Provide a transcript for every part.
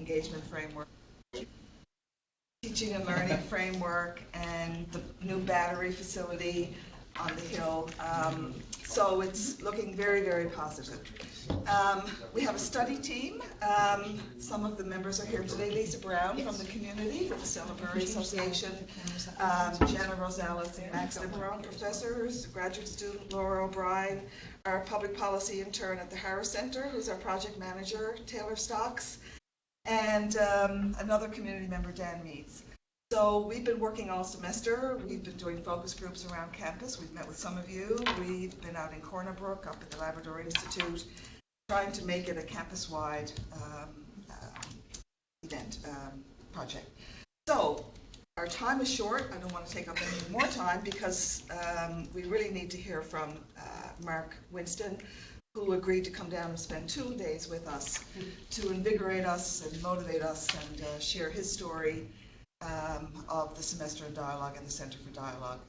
engagement framework, teaching and learning framework, and the new battery facility on the hill. So it's looking very, very positive. We have a study team. Some of the members are here today. Lisa Brown from the community with the Celebratory Association, Jenna Rosales and Max Liberon, professors, graduate student Laura O'Brien, our public policy intern at the Harris Center, who's our project manager, Taylor Stocks, and another community member, Dan Meads. So we've been working all semester. We've been doing focus groups around campus. We've met with some of you. We've been out in Corner Brook, up at the Labrador Institute, trying to make it a campus-wide event project. So our time is short. I don't want to take up any more time because we really need to hear from Mark Winston, who agreed to come down and spend 2 days with us to invigorate us and motivate us and share his story of the Semester in Dialogue and the Center for Dialogue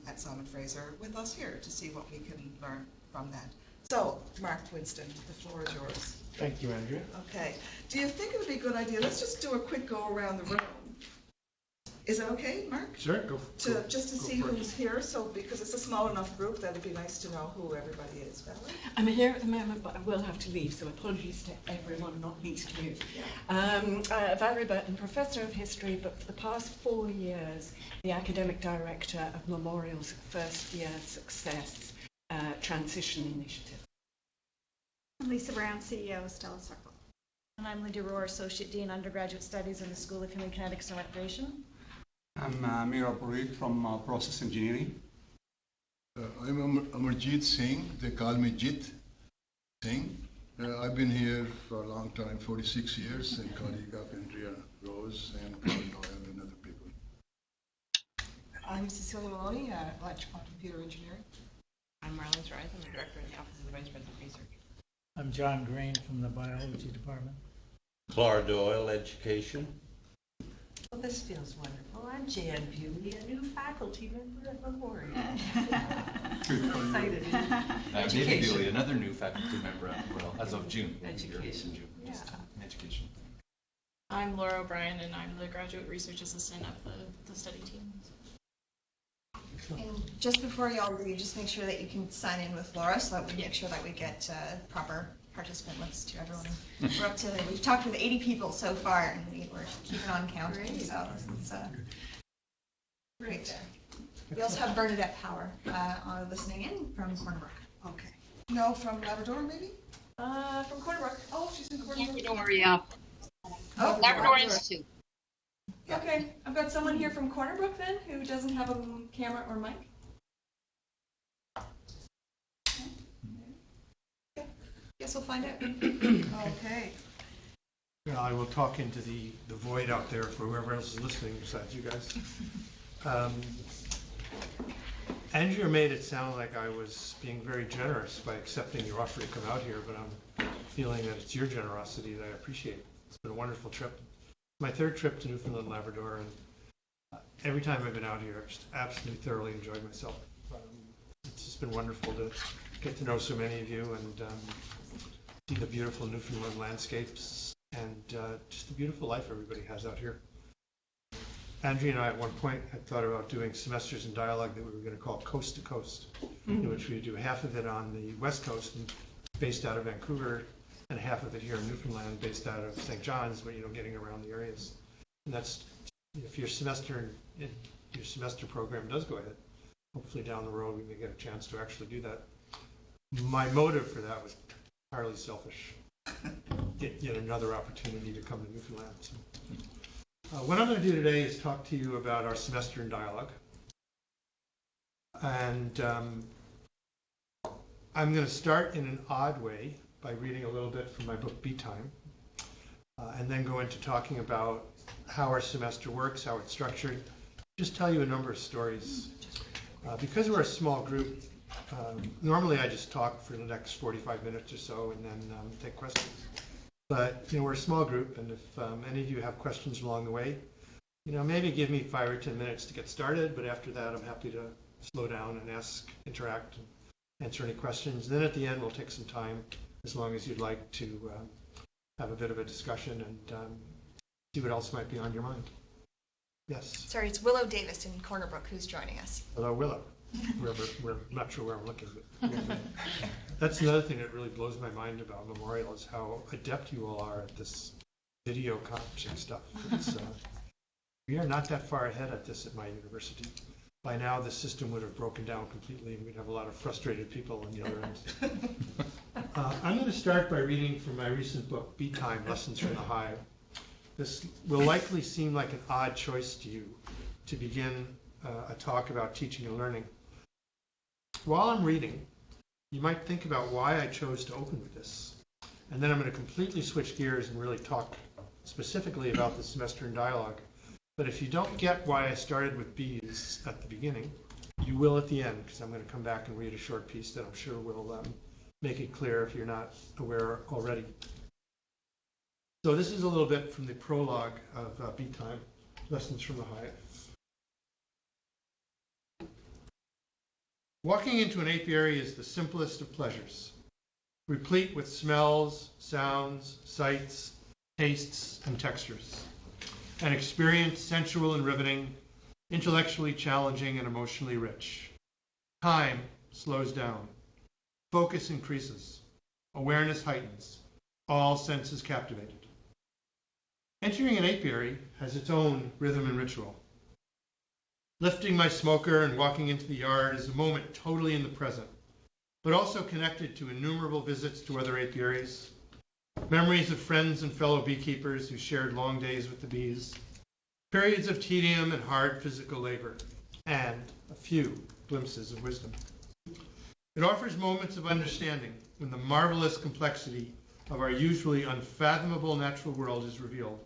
at Simon Fraser with us here to see what we can learn from that. So, Mark Winston, the floor is yours. Thank you, Andrea. Okay. Do you think it would be a good idea? Let's just do a quick go around the room. Is that okay, Mark? Sure, go. Just to see who's here, so because it's a small enough group that it'd be nice to know who everybody is. Valerie? I'm here at the moment, but I will have to leave, so apologies to everyone, not least you. Valerie Burton, Professor of History, but for the past 4 years, the Academic Director of Memorial's First Year Success Transition Initiative. I'm Lisa Brown, CEO of Stella Circle. And I'm Linda Rohr, Associate Dean, Undergraduate Studies in the School of Human Kinetics and Recreation. I'm Mira Purit from Process Engineering. I'm Amarjit Singh. They call me Jit Singh. I've been here for a long time, 46 years, and colleague of Andrea Rose and Claude Doyle and other people. I'm Cecilia Maloney, Electrical and Computer Engineering. I'm Marlene Strife. I'm the Director in the Office of the Vice President of Research. I'm John Green from the Biology Department. Claude Doyle, Education. Well, this feels wonderful. I'm Jan Bewley, a new faculty member at Memorial. Excited. David Bewley, another new faculty member at Memorial as of June. Education. Yeah. Education. I'm Laura O'Brien, and I'm the Graduate Research Assistant of the study team. And just before y'all leave, just make sure that you can sign in with Laura so that we make sure that we get proper participant list to everyone. We're up to, we've talked with 80 people so far, and we're keeping on counting, so it's great. We also have Bernadette Power listening in from Corner Brook. Okay. No, from Labrador, maybe? From Corner Brook. Oh, she's in Corner Brook. Labrador, yeah. Oh, Labrador Institute. Okay, I've got someone here from Corner Brook then who doesn't have a camera or mic. Guess we'll find out. Okay. Well, I will talk into the void out there for whoever else is listening besides you guys. Andrea made it sound like I was being very generous by accepting your offer to come out here, but I'm feeling that it's your generosity that I appreciate. It's been a wonderful trip. My third trip to Newfoundland, Labrador, and every time I've been out here, I've just absolutely thoroughly enjoyed myself. It's just been wonderful to get to know so many of you and see the beautiful Newfoundland landscapes and just the beautiful life everybody has out here. Andrea and I at one point had thought about doing semesters in dialogue that we were going to call Coast to Coast, in which we do half of it on the West Coast and based out of Vancouver, and half of it here in Newfoundland based out of St. John's, but getting around the areas. And that's, if your semester program does go ahead, hopefully down the road we may get a chance to actually do that. My motive for that was entirely selfish. Get yet another opportunity to come to Newfoundland. So, what I'm going to do today is talk to you about our semester in dialogue. And I'm going to start in an odd way by reading a little bit from my book, Be Time, and then go into talking about how our semester works, how it's structured, just tell you a number of stories. Because we're a small group, normally I just talk for the next 45 minutes or so and then take questions. But we're a small group, and if any of you have questions along the way, maybe give me 5 or 10 minutes to get started, but after that I'm happy to slow down and interact, and answer any questions. Then at the end we'll take some time, as long as you'd like, to have a bit of a discussion and see what else might be on your mind. Yes. Sorry, it's Willow Davis in Corner Brook who's joining us. Hello, Willow. We're not sure where I'm looking, but that's another thing that really blows my mind about Memorial is how adept you all are at this video conferencing stuff. We are not that far ahead at this at my university. By now, the system would have broken down completely, and we'd have a lot of frustrated people on the other end. I'm going to start by reading from my recent book, Bee Time: Lessons from the Hive. This will likely seem like an odd choice to you to begin a talk about teaching and learning. While I'm reading, you might think about why I chose to open with this. And then I'm going to completely switch gears and really talk specifically about the semester in dialogue. But if you don't get why I started with bees at the beginning, you will at the end, because I'm going to come back and read a short piece that I'm sure will make it clear if you're not aware already. So this is a little bit from the prologue of Bee Time: Lessons from the Hive. Walking into an apiary is the simplest of pleasures, replete with smells, sounds, sights, tastes, and textures. An experience sensual and riveting, intellectually challenging and emotionally rich. Time slows down. Focus increases. Awareness heightens. All senses captivated. Entering an apiary has its own rhythm and ritual. Lifting my smoker and walking into the yard is a moment totally in the present, but also connected to innumerable visits to other apiaries, memories of friends and fellow beekeepers who shared long days with the bees, periods of tedium and hard physical labor, and a few glimpses of wisdom. It offers moments of understanding when the marvelous complexity of our usually unfathomable natural world is revealed,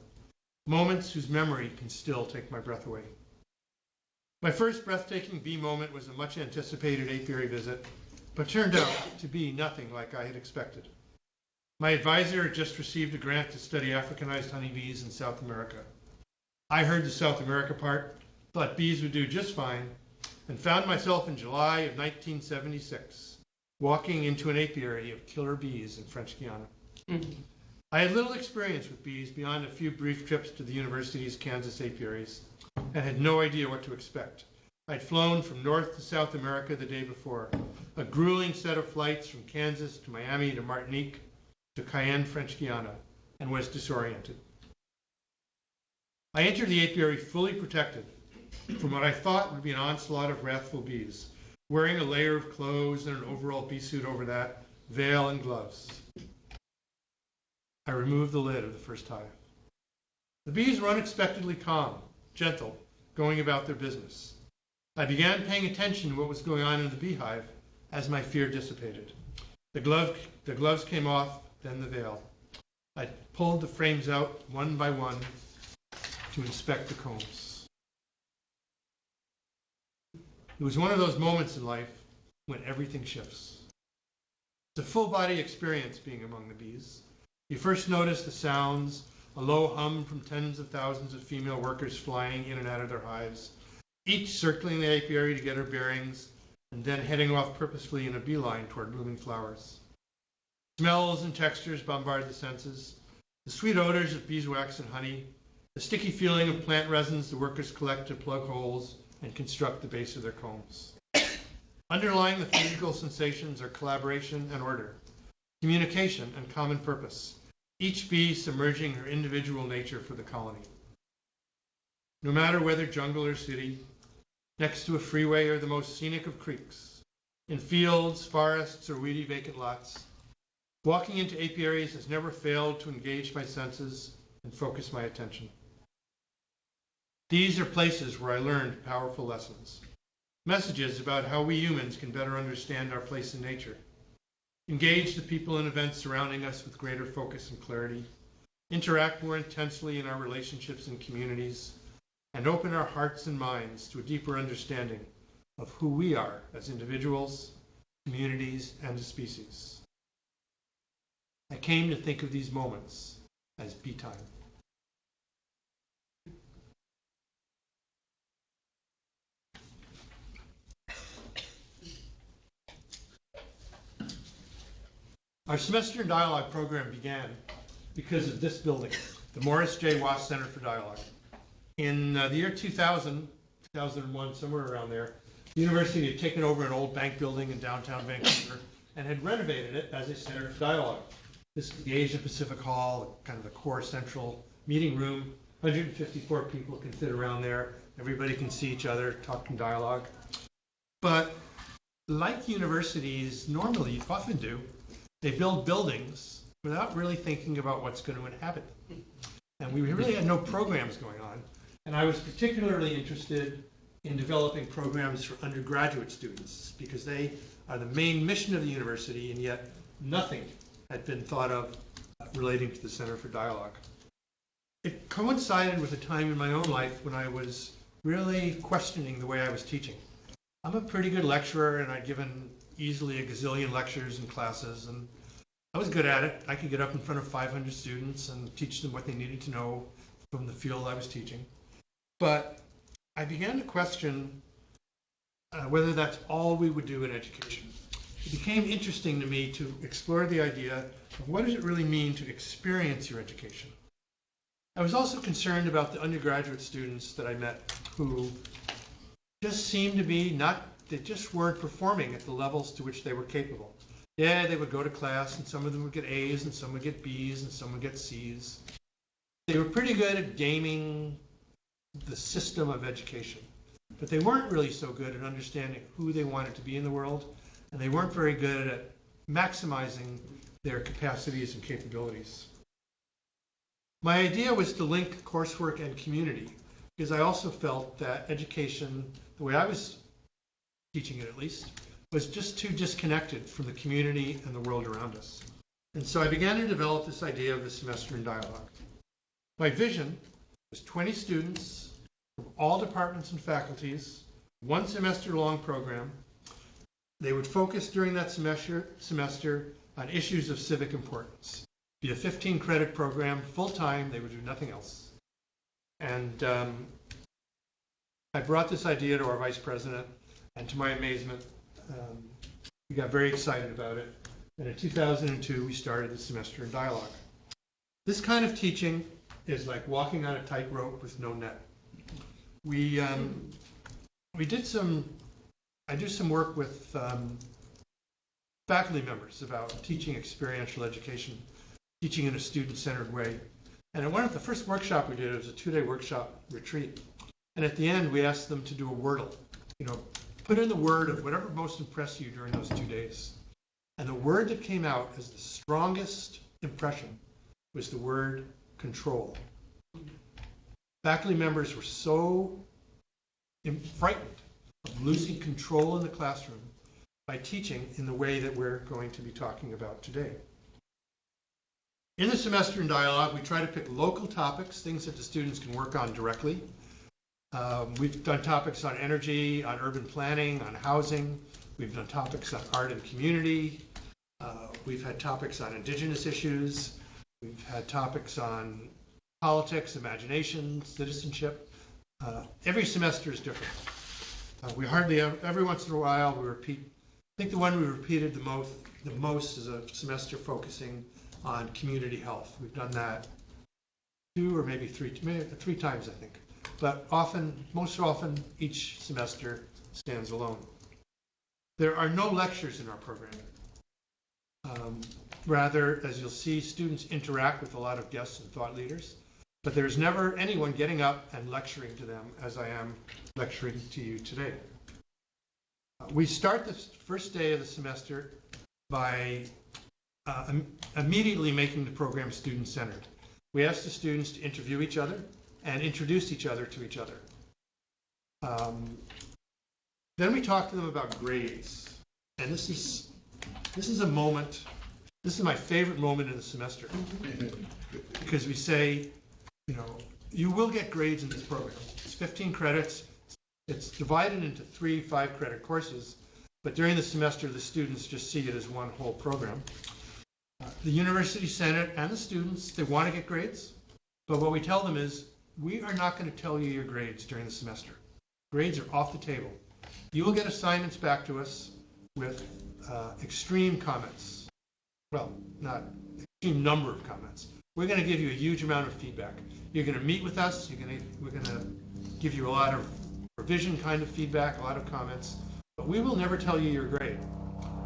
moments whose memory can still take my breath away. My first breathtaking bee moment was a much anticipated apiary visit, but turned out to be nothing like I had expected. My advisor had just received a grant to study Africanized honeybees in South America. I heard the South America part, thought bees would do just fine, and found myself in July of 1976, walking into an apiary of killer bees in French Guiana. I had little experience with bees beyond a few brief trips to the university's Kansas apiaries, and had no idea what to expect. I'd flown from North to South America the day before, a grueling set of flights from Kansas to Miami to Martinique to Cayenne, French Guiana, and was disoriented. I entered the apiary fully protected from what I thought would be an onslaught of wrathful bees, wearing a layer of clothes and an overall bee suit over that, veil and gloves. I removed the lid of the first hive. The bees were unexpectedly calm, gentle, going about their business. I began paying attention to what was going on in the beehive as my fear dissipated. The gloves came off, then the veil. I pulled the frames out one by one to inspect the combs. It was one of those moments in life when everything shifts. It's a full body experience being among the bees. You first notice the sounds, a low hum from tens of thousands of female workers flying in and out of their hives, each circling the apiary to get her bearings, and then heading off purposefully in a beeline toward blooming flowers. Smells and textures bombard the senses, the sweet odors of beeswax and honey, the sticky feeling of plant resins the workers collect to plug holes and construct the base of their combs. Underlying the physical sensations are collaboration and order, communication and common purpose, each bee submerging her individual nature for the colony. No matter whether jungle or city, next to a freeway or the most scenic of creeks, in fields, forests, or weedy vacant lots, walking into apiaries has never failed to engage my senses and focus my attention. These are places where I learned powerful lessons, messages about how we humans can better understand our place in nature, engage the people and events surrounding us with greater focus and clarity, interact more intensely in our relationships and communities, and open our hearts and minds to a deeper understanding of who we are as individuals, communities, and as species. I came to think of these moments as bee time. Our semester in dialogue program began because of this building, the Morris J. Wass Center for Dialogue. In the year 2000, 2001, somewhere around there, the university had taken over an old bank building in downtown Vancouver and had renovated it as a center for dialogue. This is the Asia Pacific Hall, kind of the core central meeting room. 154 people can fit around there. Everybody can see each other, talk and dialogue. But like universities normally often do, they build buildings without really thinking about what's going to inhabit them. And we really had no programs going on. And I was particularly interested in developing programs for undergraduate students because they are the main mission of the university, and yet nothing had been thought of relating to the Center for Dialogue. It coincided with a time in my own life when I was really questioning the way I was teaching. I'm a pretty good lecturer, and I'd given easily a gazillion lectures and classes, and I was good at it. I could get up in front of 500 students and teach them what they needed to know from the field I was teaching. But I began to question whether that's all we would do in education. It became interesting to me to explore the idea of what does it really mean to experience your education. I was also concerned about the undergraduate students that I met who just seemed to be they just weren't performing at the levels to which they were capable. Yeah, they would go to class, and some of them would get A's, and some would get B's, and some would get C's. They were pretty good at gaming the system of education, but they weren't really so good at understanding who they wanted to be in the world, and they weren't very good at maximizing their capacities and capabilities. My idea was to link coursework and community, because I also felt that education, the way I was teaching it at least, was just too disconnected from the community and the world around us. And so I began to develop this idea of the semester in dialogue. My vision was 20 students from all departments and faculties, one semester-long program. They would focus during that semester on issues of civic importance. Be a 15-credit program, full-time. They would do nothing else. And I brought this idea to our vice president, and to my amazement, we got very excited about it. And in 2002, we started the semester in dialogue. This kind of teaching is like walking on a tightrope with no net. I do some work with faculty members about teaching experiential education, teaching in a student-centered way. And at one of the first workshop we did, it was a 2-day workshop retreat. And at the end, we asked them to do a wordle. Put in the word of whatever most impressed you during those 2 days. And the word that came out as the strongest impression was the word control. Faculty members were so frightened of losing control in the classroom by teaching in the way that we're going to be talking about today. In the semester in dialogue, we try to pick local topics, things that the students can work on directly. We've done topics on energy, on urban planning, on housing. We've done topics on art and community. We've had topics on indigenous issues. We've had topics on politics, imagination, citizenship. Every semester is different. We hardly ever, every once in a while, we repeat. I think the one we repeated the most is a semester focusing on community health. We've done that 2 or maybe 3 times, I think. But most often, each semester stands alone. There are no lectures in our program. Rather, as you'll see, students interact with a lot of guests and thought leaders, but there's never anyone getting up and lecturing to them as I am lecturing to you today. We start the first day of the semester by immediately making the program student-centered. We ask the students to interview each other and introduce each other to each other. Then we talk to them about grades. And this is a moment, this is my favorite moment in the semester. Because we say, you will get grades in this program. It's 15 credits. It's divided into 3 5-credit courses. But during the semester, the students just see it as one whole program. The University Senate and the students, they want to get grades. But what we tell them is, we are not going to tell you your grades during the semester. Grades are off the table. You will get assignments back to us with extreme comments. Well, not extreme number of comments. we're going to give you a huge amount of feedback. You're going to meet with us. We're going to give you a lot of revision kind of feedback, a lot of comments, but we will never tell you your grade.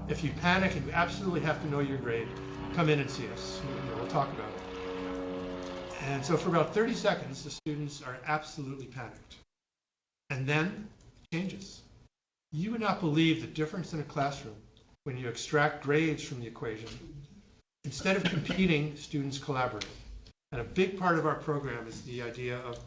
If you panic and you absolutely have to know your grade, come in and see us. We'll talk about it. And so for about 30 seconds, the students are absolutely panicked. And then it changes. You would not believe the difference in a classroom when you extract grades from the equation. Instead of competing, students collaborate. And a big part of our program is the idea of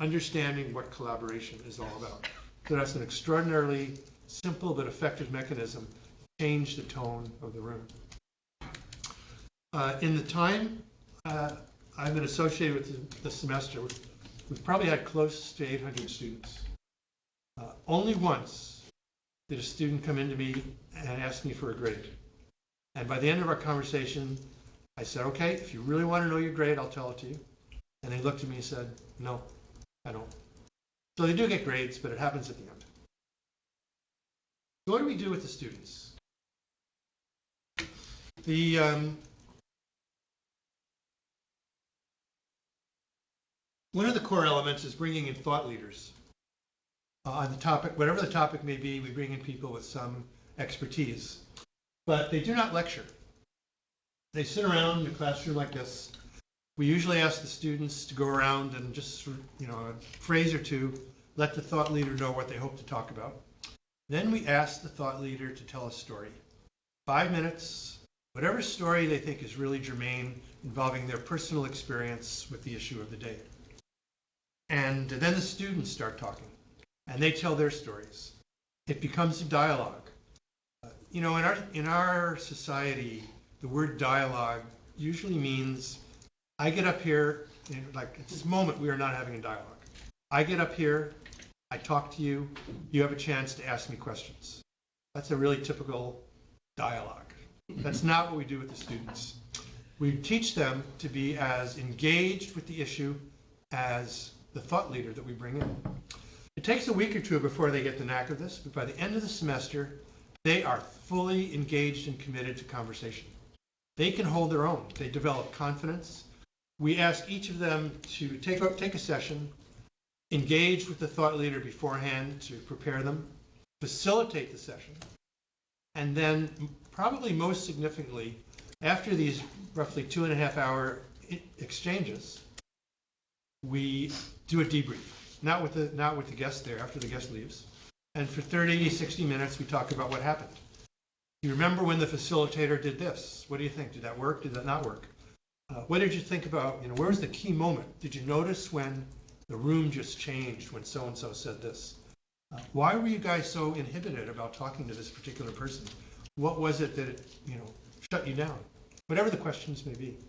understanding what collaboration is all about. So that's an extraordinarily simple but effective mechanism to change the tone of the room. In the time I've been associated with the semester, we've probably had close to 800 students. Only once did a student come into me and ask me for a grade. And by the end of our conversation, I said, okay, if you really want to know your grade, I'll tell it to you. And they looked at me and said, no, I don't. So they do get grades, but it happens at the end. So what do we do with the students? One of the core elements is bringing in thought leaders. On the topic, whatever the topic may be, we bring in people with some expertise. But they do not lecture. They sit around in a classroom like this. We usually ask the students to go around and just, a phrase or two, let the thought leader know what they hope to talk about. Then we ask the thought leader to tell a story. 5 minutes, whatever story they think is really germane, involving their personal experience with the issue of the day. And then the students start talking, and they tell their stories. It becomes a dialogue. In our society, the word dialogue usually means I get up here, like at this moment we are not having a dialogue. I get up here, I talk to you, you have a chance to ask me questions. That's a really typical dialogue. That's not what we do with the students. We teach them to be as engaged with the issue as the thought leader that we bring in. It takes a week or two before they get the knack of this, but by the end of the semester, they are fully engaged and committed to conversation. They can hold their own. They develop confidence. We ask each of them to take a session, engage with the thought leader beforehand to prepare them, facilitate the session, and then probably most significantly, after these roughly 2.5-hour exchanges, we do a debrief, not with the guest there after the guest leaves. And for 30, 60 minutes, we talk about what happened. You remember when the facilitator did this? What do you think? Did that work? Did that not work? What did you think about, where was the key moment? Did you notice when the room just changed when so-and-so said this? Why were you guys so inhibited about talking to this particular person? What was it that shut you down? Whatever the questions may be.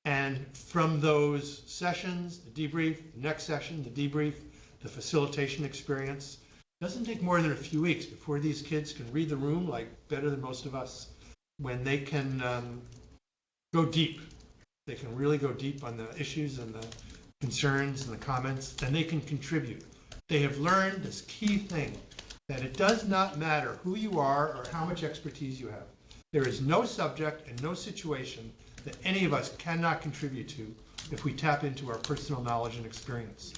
And from those sessions, the debrief, the next session, the debrief, the facilitation experience, it doesn't take more than a few weeks before these kids can read the room like better than most of us, when they can go deep. They can really go deep on the issues and the concerns and the comments, and they can contribute. They have learned this key thing, that it does not matter who you are or how much expertise you have. There is no subject and no situation that any of us cannot contribute to if we tap into our personal knowledge and experience.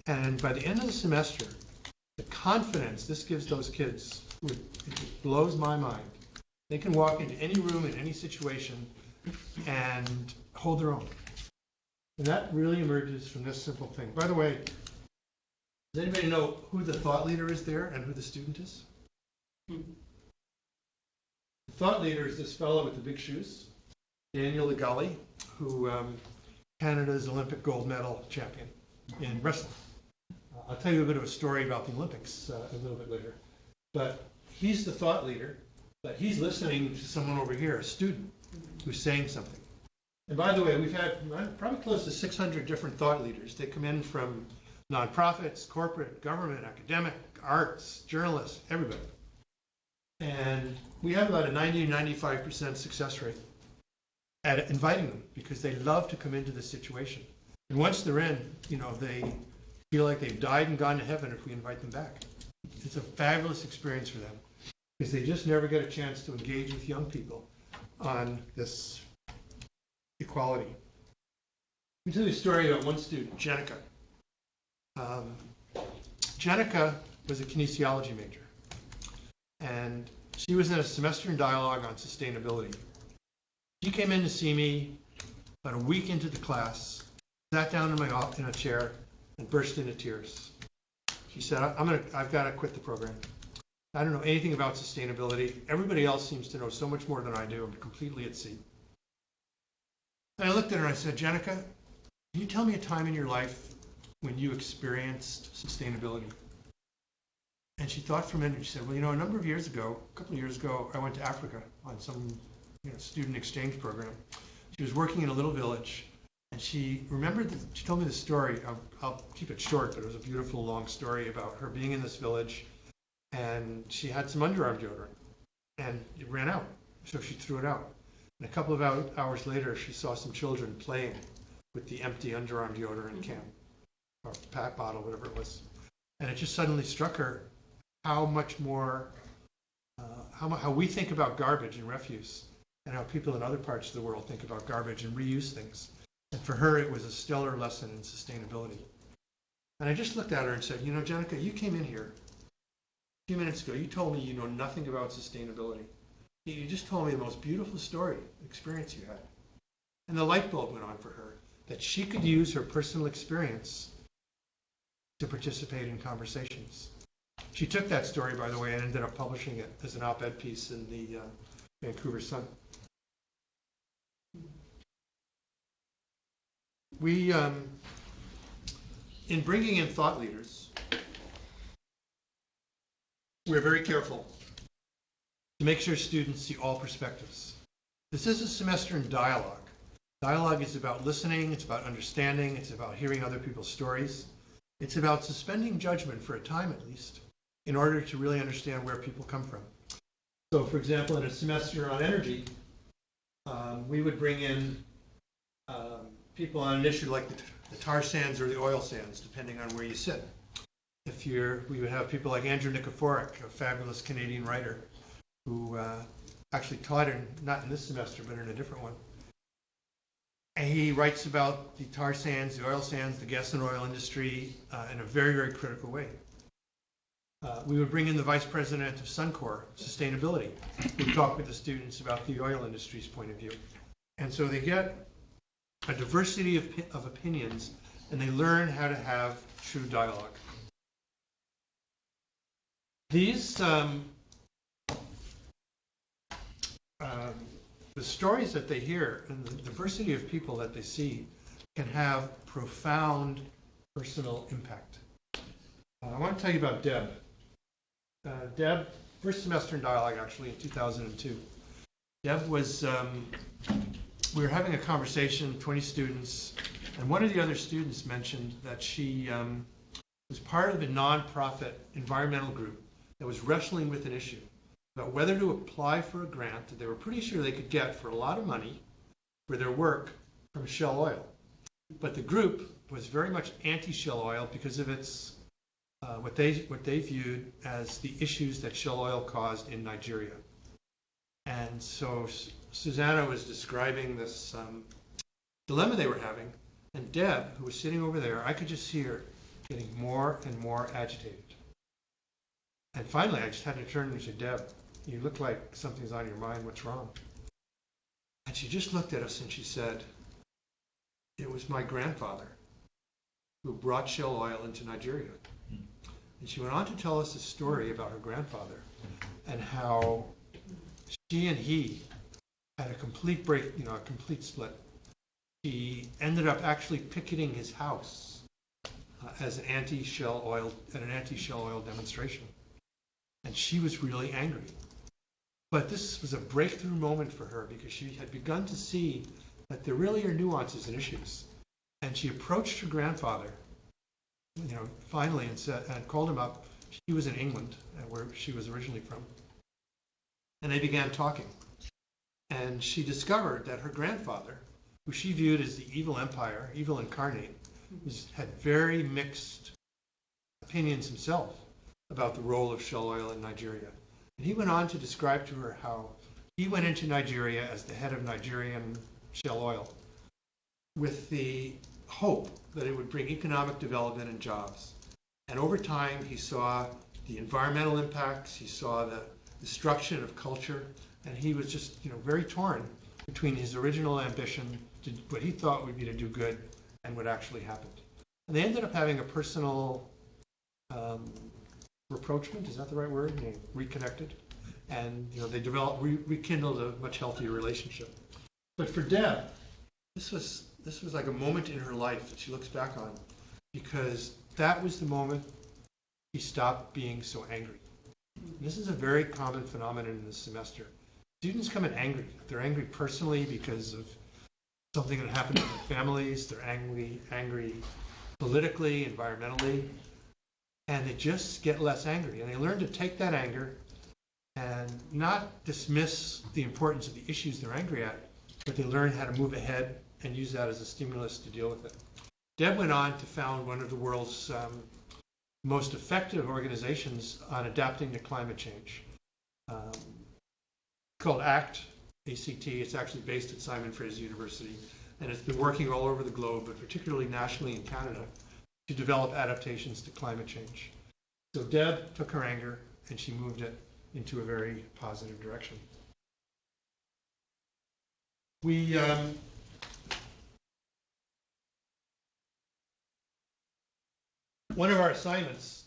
And by the end of the semester, the confidence this gives those kids, it blows my mind. They can walk into any room in any situation and hold their own. And that really emerges from this simple thing. By the way, does anybody know who the thought leader is there and who the student is? The thought leader is this fellow with the big shoes, Daniel Legali, who Canada's Olympic gold medal champion in wrestling. I'll tell you a bit of a story about the Olympics a little bit later. But he's the thought leader, but he's listening to someone over here, a student, who's saying something. And by the way, we've had probably close to 600 different thought leaders. They come in from nonprofits, corporate, government, academic, arts, journalists, everybody. And we have about a 90-95% success rate at inviting them, because they love to come into this situation. And once they're in, they feel like they've died and gone to heaven if we invite them back. It's a fabulous experience for them, because they just never get a chance to engage with young people on this equality. me tell you a story about one student, Jenica. Jenica was a kinesiology major, and she was in a semester in dialogue on sustainability. She came in to see me about a week into the class, sat down in a chair, and burst into tears. She said, I've got to quit the program. I don't know anything about sustainability. Everybody else seems to know so much more than I do. I'm completely at sea. And I looked at her and I said, Jenica, can you tell me a time in your life when you experienced sustainability? And she thought for a minute and she said, well, a couple of years ago, I went to Africa on some student exchange program. She was working in a little village, and she remembered, she told me the story. I'll keep it short, but it was a beautiful long story about her being in this village, and she had some underarm deodorant, and it ran out, so she threw it out. And a couple of hours later, she saw some children playing with the empty underarm deodorant can, or pack bottle, whatever it was. And it just suddenly struck her how much more, how we think about garbage and refuse, and how people in other parts of the world think about garbage and reuse things. And for her, it was a stellar lesson in sustainability. And I just looked at her and said, Jenica, you came in here a few minutes ago. You told me you know nothing about sustainability. You just told me the most beautiful experience you had. And the light bulb went on for her, that she could use her personal experience to participate in conversations. She took that story, by the way, and ended up publishing it as an op-ed piece in the Vancouver Sun. We, in bringing in thought leaders, we're very careful to make sure students see all perspectives. This is a semester in dialogue. Dialogue is about listening, it's about understanding, it's about hearing other people's stories. It's about suspending judgment for a time at least, in order to really understand where people come from. So, for example, in a semester on energy, we would bring in people on an issue like the tar sands or the oil sands, depending on where you sit. We would have people like Andrew Nikiforuk, a fabulous Canadian writer, who actually taught not in this semester, but in a different one. And he writes about the tar sands, the oil sands, the gas and oil industry in a very, very critical way. We would bring in the vice president of Suncor Sustainability, who talk with the students about the oil industry's point of view. And so they get a diversity of opinions, and they learn how to have true dialogue. These, the stories that they hear and the diversity of people that they see can have profound personal impact. I want to tell you about Deb. Deb, first semester in dialogue actually in 2002. Deb was, we were having a conversation, 20 students, and one of the other students mentioned that she was part of a nonprofit environmental group that was wrestling with an issue about whether to apply for a grant that they were pretty sure they could get for a lot of money for their work from Shell Oil. But the group was very much anti-Shell Oil because of its what they viewed as the issues that Shell Oil caused in Nigeria. And so Susanna was describing this dilemma they were having, and Deb, who was sitting over there, I could just see her getting more and more agitated. And finally, I just had to turn and say, Deb, you look like something's on your mind. What's wrong? And she just looked at us and she said, it was my grandfather who brought Shell Oil into Nigeria. And she went on to tell us a story about her grandfather and how she and he had a complete break, a complete split. She ended up actually picketing his house as an anti-Shell Oil demonstration. And she was really angry. But this was a breakthrough moment for her because she had begun to see that there really are nuances and issues. And she approached her grandfather, finally, and called him up. He was in England, where she was originally from. And they began talking. And she discovered that her grandfather, who she viewed as the evil empire, evil incarnate, had very mixed opinions himself about the role of Shell Oil in Nigeria. And he went on to describe to her how he went into Nigeria as the head of Nigerian Shell Oil. with the hope that it would bring economic development and jobs. And over time, he saw the environmental impacts, he saw the destruction of culture, and he was just, very torn between his original ambition to what he thought would be to do good and what actually happened. And they ended up having a personal rapprochement, is that the right word? They reconnected. And they rekindled a much healthier relationship. But for Deb, this was like a moment in her life that she looks back on, because that was the moment she stopped being so angry. And this is a very common phenomenon in this semester. Students come in angry. They're angry personally because of something that happened in their families. They're angry politically, environmentally, and they just get less angry. And they learn to take that anger and not dismiss the importance of the issues they're angry at, but they learn how to move ahead and use that as a stimulus to deal with it. Deb went on to found one of the world's most effective organizations on adapting to climate change, called ACT, A-C-T. It's actually based at Simon Fraser University, and it's been working all over the globe, but particularly nationally in Canada, to develop adaptations to climate change. So Deb took her anger and she moved it into a very positive direction. One of our assignments,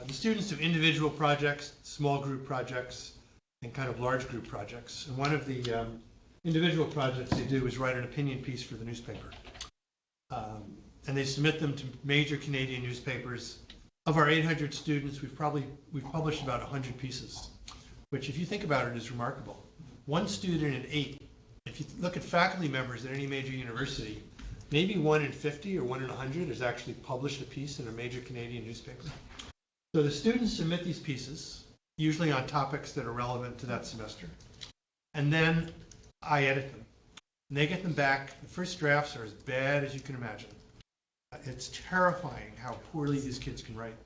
the students do individual projects, small group projects, and kind of large group projects. And one of the individual projects they do is write an opinion piece for the newspaper. And they submit them to major Canadian newspapers. Of our 800 students, we've published about 100 pieces, which, if you think about it, is remarkable. One student in 8. If you look at faculty members at any major university, maybe 1 in 50 or 1 in 100 has actually published a piece in a major Canadian newspaper. So the students submit these pieces, usually on topics that are relevant to that semester, and then I edit them. And they get them back. The first drafts are as bad as you can imagine. It's terrifying how poorly these kids can write.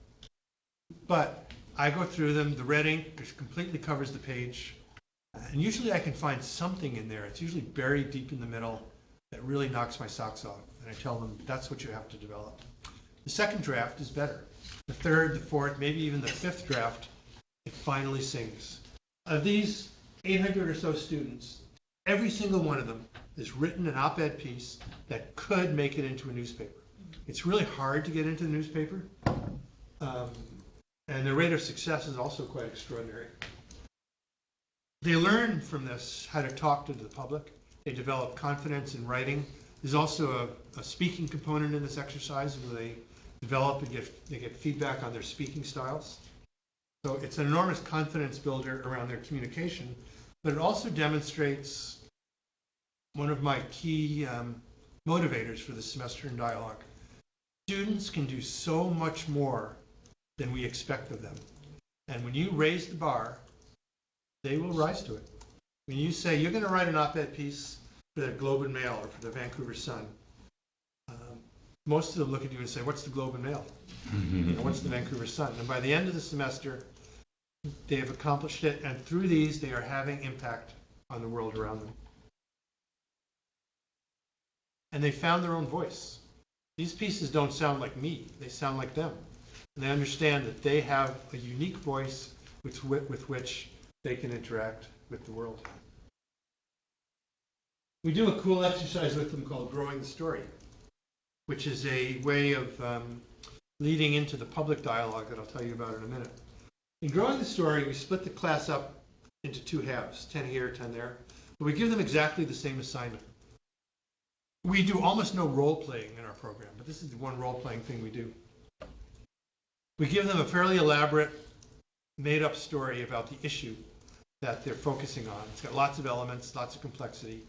But I go through them. The red ink completely covers the page. And usually I can find something in there. It's usually buried deep in the middle that really knocks my socks off. And I tell them, that's what you have to develop. The second draft is better. The third, the fourth, maybe even the fifth draft, it finally sings. Of these 800 or so students, every single one of them has written an op-ed piece that could make it into a newspaper. It's really hard to get into the newspaper. And the rate of success is also quite extraordinary. They learn from this how to talk to the public. They develop confidence in writing. There's also a speaking component in this exercise where they develop and they get feedback on their speaking styles. So it's an enormous confidence builder around their communication, but it also demonstrates one of my key motivators for the semester in dialogue. Students can do so much more than we expect of them. And when you raise the bar, they will rise to it. When you say you're going to write an op-ed piece for the Globe and Mail or for the Vancouver Sun, most of them look at you and say, what's the Globe and Mail? What's the Vancouver Sun? And by the end of the semester, they have accomplished it, and through these, they are having impact on the world around them. And they found their own voice. These pieces don't sound like me, they sound like them. And they understand that they have a unique voice with which they can interact with the world. We do a cool exercise with them called Growing the Story, which is a way of leading into the public dialogue that I'll tell you about in a minute. In Growing the Story, we split the class up into 2 halves, 10 here, 10 there, but we give them exactly the same assignment. We do almost no role-playing in our program, but this is the one role-playing thing we do. We give them a fairly elaborate, made-up story about the issue that they're focusing on. It's got lots of elements, lots of complexity,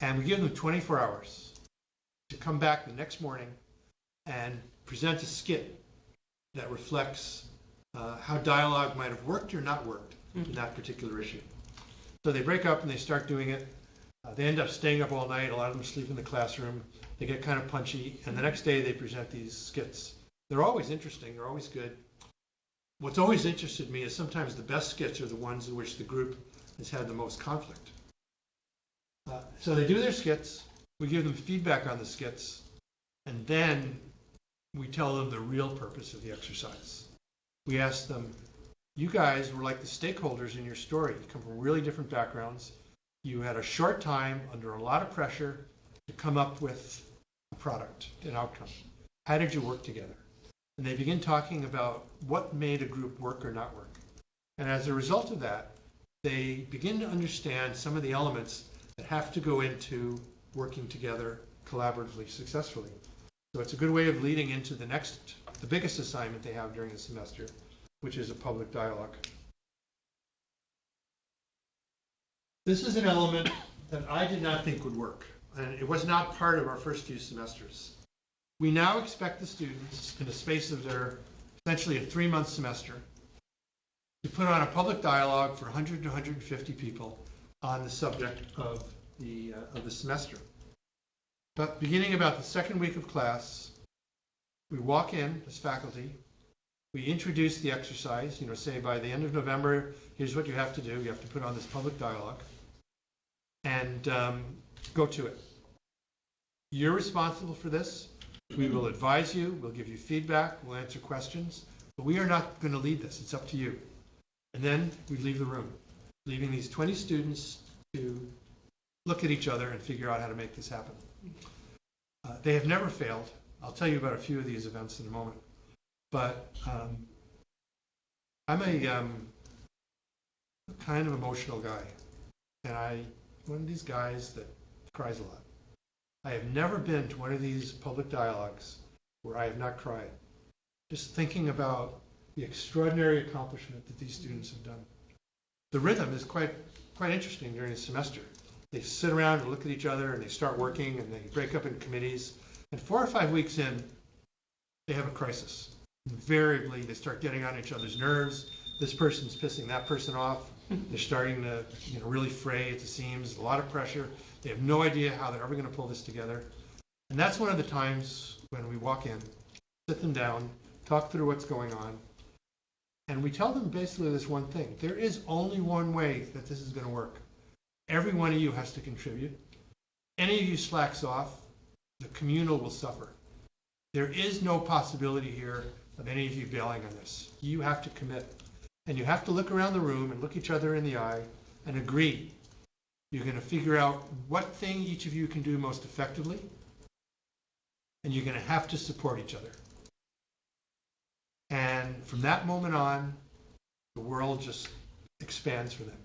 and we give them 24 hours to come back the next morning and present a skit that reflects how dialogue might have worked or not worked in that particular issue. So they break up and they start doing it. They end up staying up all night. A lot of them sleep in the classroom. They get kind of punchy, and the next day they present these skits. They're always interesting. They're always good. What's always interested me is sometimes the best skits are the ones in which the group has had the most conflict. So they do their skits. We give them feedback on the skits, and then we tell them the real purpose of the exercise. We ask them, you guys were like the stakeholders in your story. You come from really different backgrounds. You had a short time under a lot of pressure to come up with a product, an outcome. How did you work together? And they begin talking about what made a group work or not work. And as a result of that, they begin to understand some of the elements that have to go into working together collaboratively, successfully. So it's a good way of leading into the biggest assignment they have during the semester, which is a public dialogue. This is an element that I did not think would work, and it was not part of our first few semesters. We now expect the students, in the space of their essentially a 3-month semester, to put on a public dialogue for 100 to 150 people on the subject of the semester. But beginning about the second week of class, we walk in as faculty, we introduce the exercise, say by the end of November, here's what you have to do. You have to put on this public dialogue and go to it. You're responsible for this. We will advise you. We'll give you feedback. We'll answer questions. But we are not going to lead this. It's up to you. And then we leave the room, leaving these 20 students to look at each other and figure out how to make this happen. They have never failed. I'll tell you about a few of these events in a moment. But I'm a kind of emotional guy. And one of these guys that cries a lot. I have never been to one of these public dialogues where I have not cried. Just thinking about the extraordinary accomplishment that these students have done. The rhythm is quite interesting during the semester. They sit around and look at each other and they start working and they break up in committees. And 4 or 5 weeks in, they have a crisis. Invariably, they start getting on each other's nerves. This person's pissing that person off. They're starting to really fray at the seams, a lot of pressure. They have no idea how they're ever going to pull this together. And that's one of the times when we walk in, sit them down, talk through what's going on, and we tell them basically this one thing. There is only one way that this is going to work. Every one of you has to contribute. Any of you slacks off, the communal will suffer. There is no possibility here of any of you bailing on this. You have to commit. And you have to look around the room and look each other in the eye and agree. You're going to figure out what thing each of you can do most effectively, and you're going to have to support each other. And from that moment on, the world just expands for them.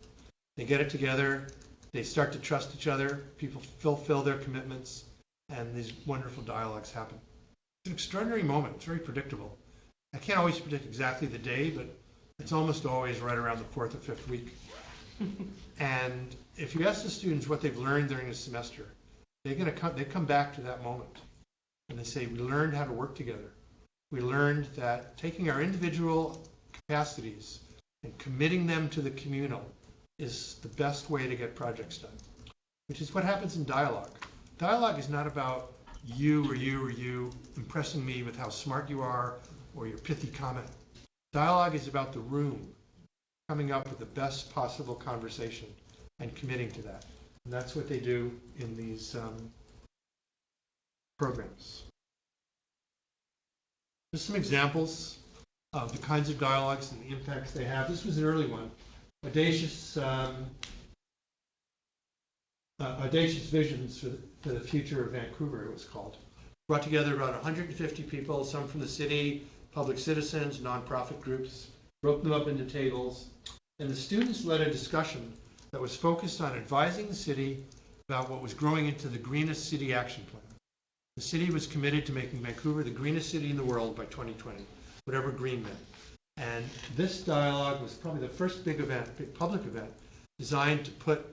They get it together, they start to trust each other, people fulfill their commitments, and these wonderful dialogues happen. It's an extraordinary moment. It's very predictable. I can't always predict exactly the day, but it's almost always right around the 4th or 5th week. And if you ask the students what they've learned during the semester, they come back to that moment. And they say, we learned how to work together. We learned that taking our individual capacities and committing them to the communal is the best way to get projects done, which is what happens in dialogue. Dialogue is not about you or you or you impressing me with how smart you are or your pithy comment. Dialogue is about the room coming up with the best possible conversation and committing to that. And that's what they do in these programs. Just some examples of the kinds of dialogues and the impacts they have. This was an early one. Audacious Visions for the Future of Vancouver, it was called. Brought together about 150 people, some from the city, public citizens, nonprofit groups, broke them up into tables, and the students led a discussion that was focused on advising the city about what was growing into the Greenest City Action Plan. The city was committed to making Vancouver the greenest city in the world by 2020, whatever green meant. And this dialogue was probably the first big public event, designed to put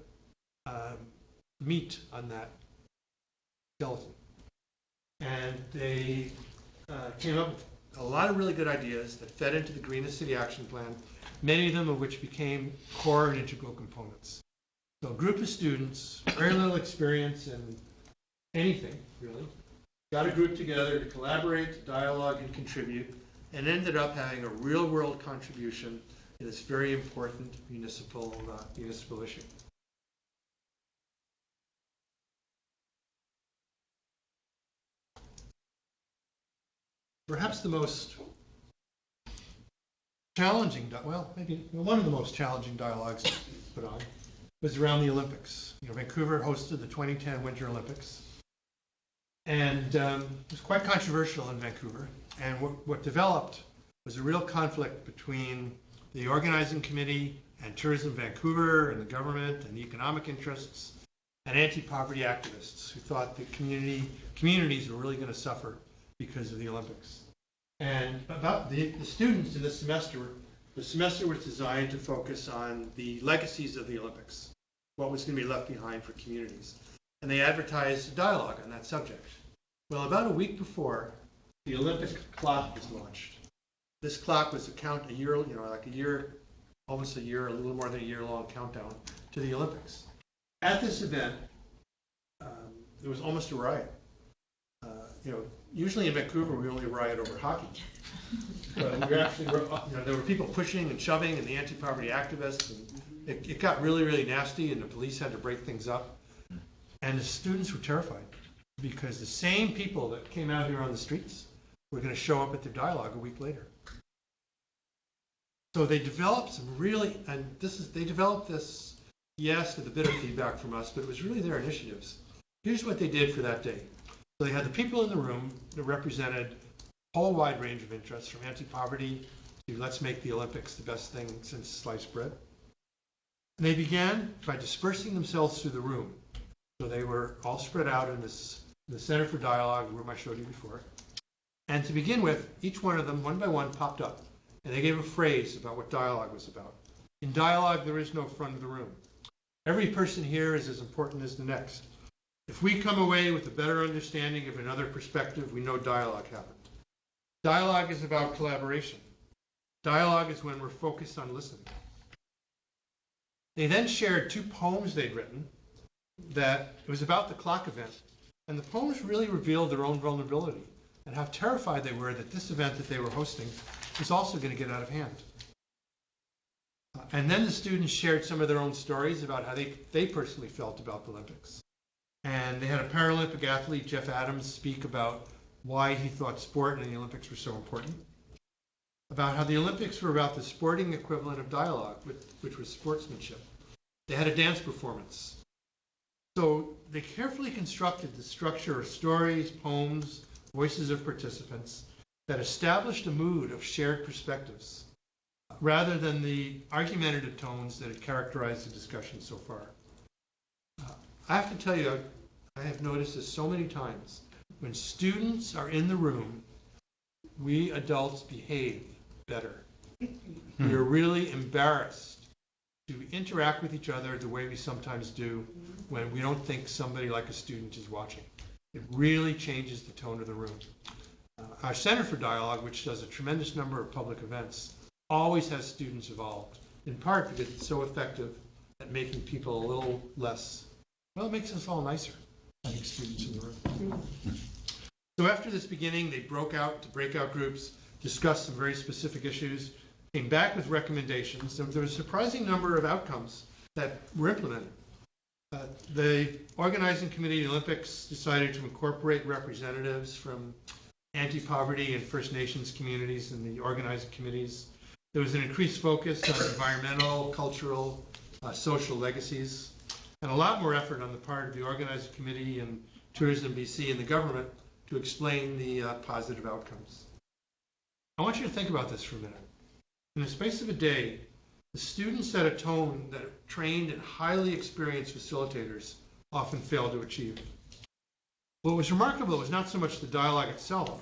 meat on that skeleton. And they came up with a lot of really good ideas that fed into the Greenest City Action Plan, many of them of which became core and integral components. So a group of students, very little experience in anything, really, got a group together to collaborate, to dialogue, and contribute, and ended up having a real-world contribution in this very important municipal issue. perhaps the most challenging, well, maybe one of the most challenging dialogues put on was around the Olympics. Vancouver hosted the 2010 Winter Olympics, and it was quite controversial in Vancouver. And what developed was a real conflict between the organizing committee and Tourism Vancouver and the government and the economic interests and anti-poverty activists who thought that communities were really going to suffer because of the Olympics. And about the students in this semester, the semester was designed to focus on the legacies of the Olympics, what was going to be left behind for communities. And they advertised a dialogue on that subject. Well, about a week before, the Olympic clock was launched. This clock was a year, almost a year, a little more than a year-long countdown to the Olympics. At this event, there was almost a riot. Usually in Vancouver we only riot over hockey. But there were people pushing and shoving, and the anti-poverty activists, and it got really, really nasty, and the police had to break things up. And the students were terrified because the same people that came out here on the streets were going to show up at their dialogue a week later. So they developed they developed this, yes, with a bit of feedback from us, but it was really their initiatives. Here's what they did for that day. So they had the people in the room that represented a whole wide range of interests, from anti-poverty to let's make the Olympics the best thing since sliced bread. And they began by dispersing themselves through the room. So they were all spread out in the Center for Dialogue, the room I showed you before. And to begin with, each one of them, one by one, popped up. And they gave a phrase about what dialogue was about. In dialogue, there is no front of the room. Every person here is as important as the next. If we come away with a better understanding of another perspective, we know dialogue happened. Dialogue is about collaboration. Dialogue is when we're focused on listening. They then shared 2 poems they'd written that it was about the clock event. And the poems really revealed their own vulnerability and how terrified they were that this event that they were hosting was also going to get out of hand. And then the students shared some of their own stories about how they personally felt about the Olympics. And they had a Paralympic athlete, Jeff Adams, speak about why he thought sport and the Olympics were so important, about how the Olympics were about the sporting equivalent of dialogue, which was sportsmanship. They had a dance performance. So they carefully constructed the structure of stories, poems, voices of participants that established a mood of shared perspectives, rather than the argumentative tones that had characterized the discussion so far. I have to tell you, I have noticed this so many times. When students are in the room, we adults behave better. We are really embarrassed to interact with each other the way we sometimes do when we don't think somebody like a student is watching. It really changes the tone of the room. Our Center for Dialogue, which does a tremendous number of public events, always has students involved, in part because it's so effective at making people a little less, well, it makes us all nicer, having students in the room. So after this beginning, they broke out to breakout groups, discussed some very specific issues, came back with recommendations. There was a surprising number of outcomes that were implemented. The organizing committee of the Olympics decided to incorporate representatives from anti-poverty and First Nations communities in the organizing committees. There was an increased focus on environmental, cultural, social legacies, and a lot more effort on the part of the organizing committee and Tourism BC and the government to explain the positive outcomes. I want you to think about this for a minute. In the space of a day, the students set a tone that trained and highly experienced facilitators often fail to achieve. What was remarkable was not so much the dialogue itself,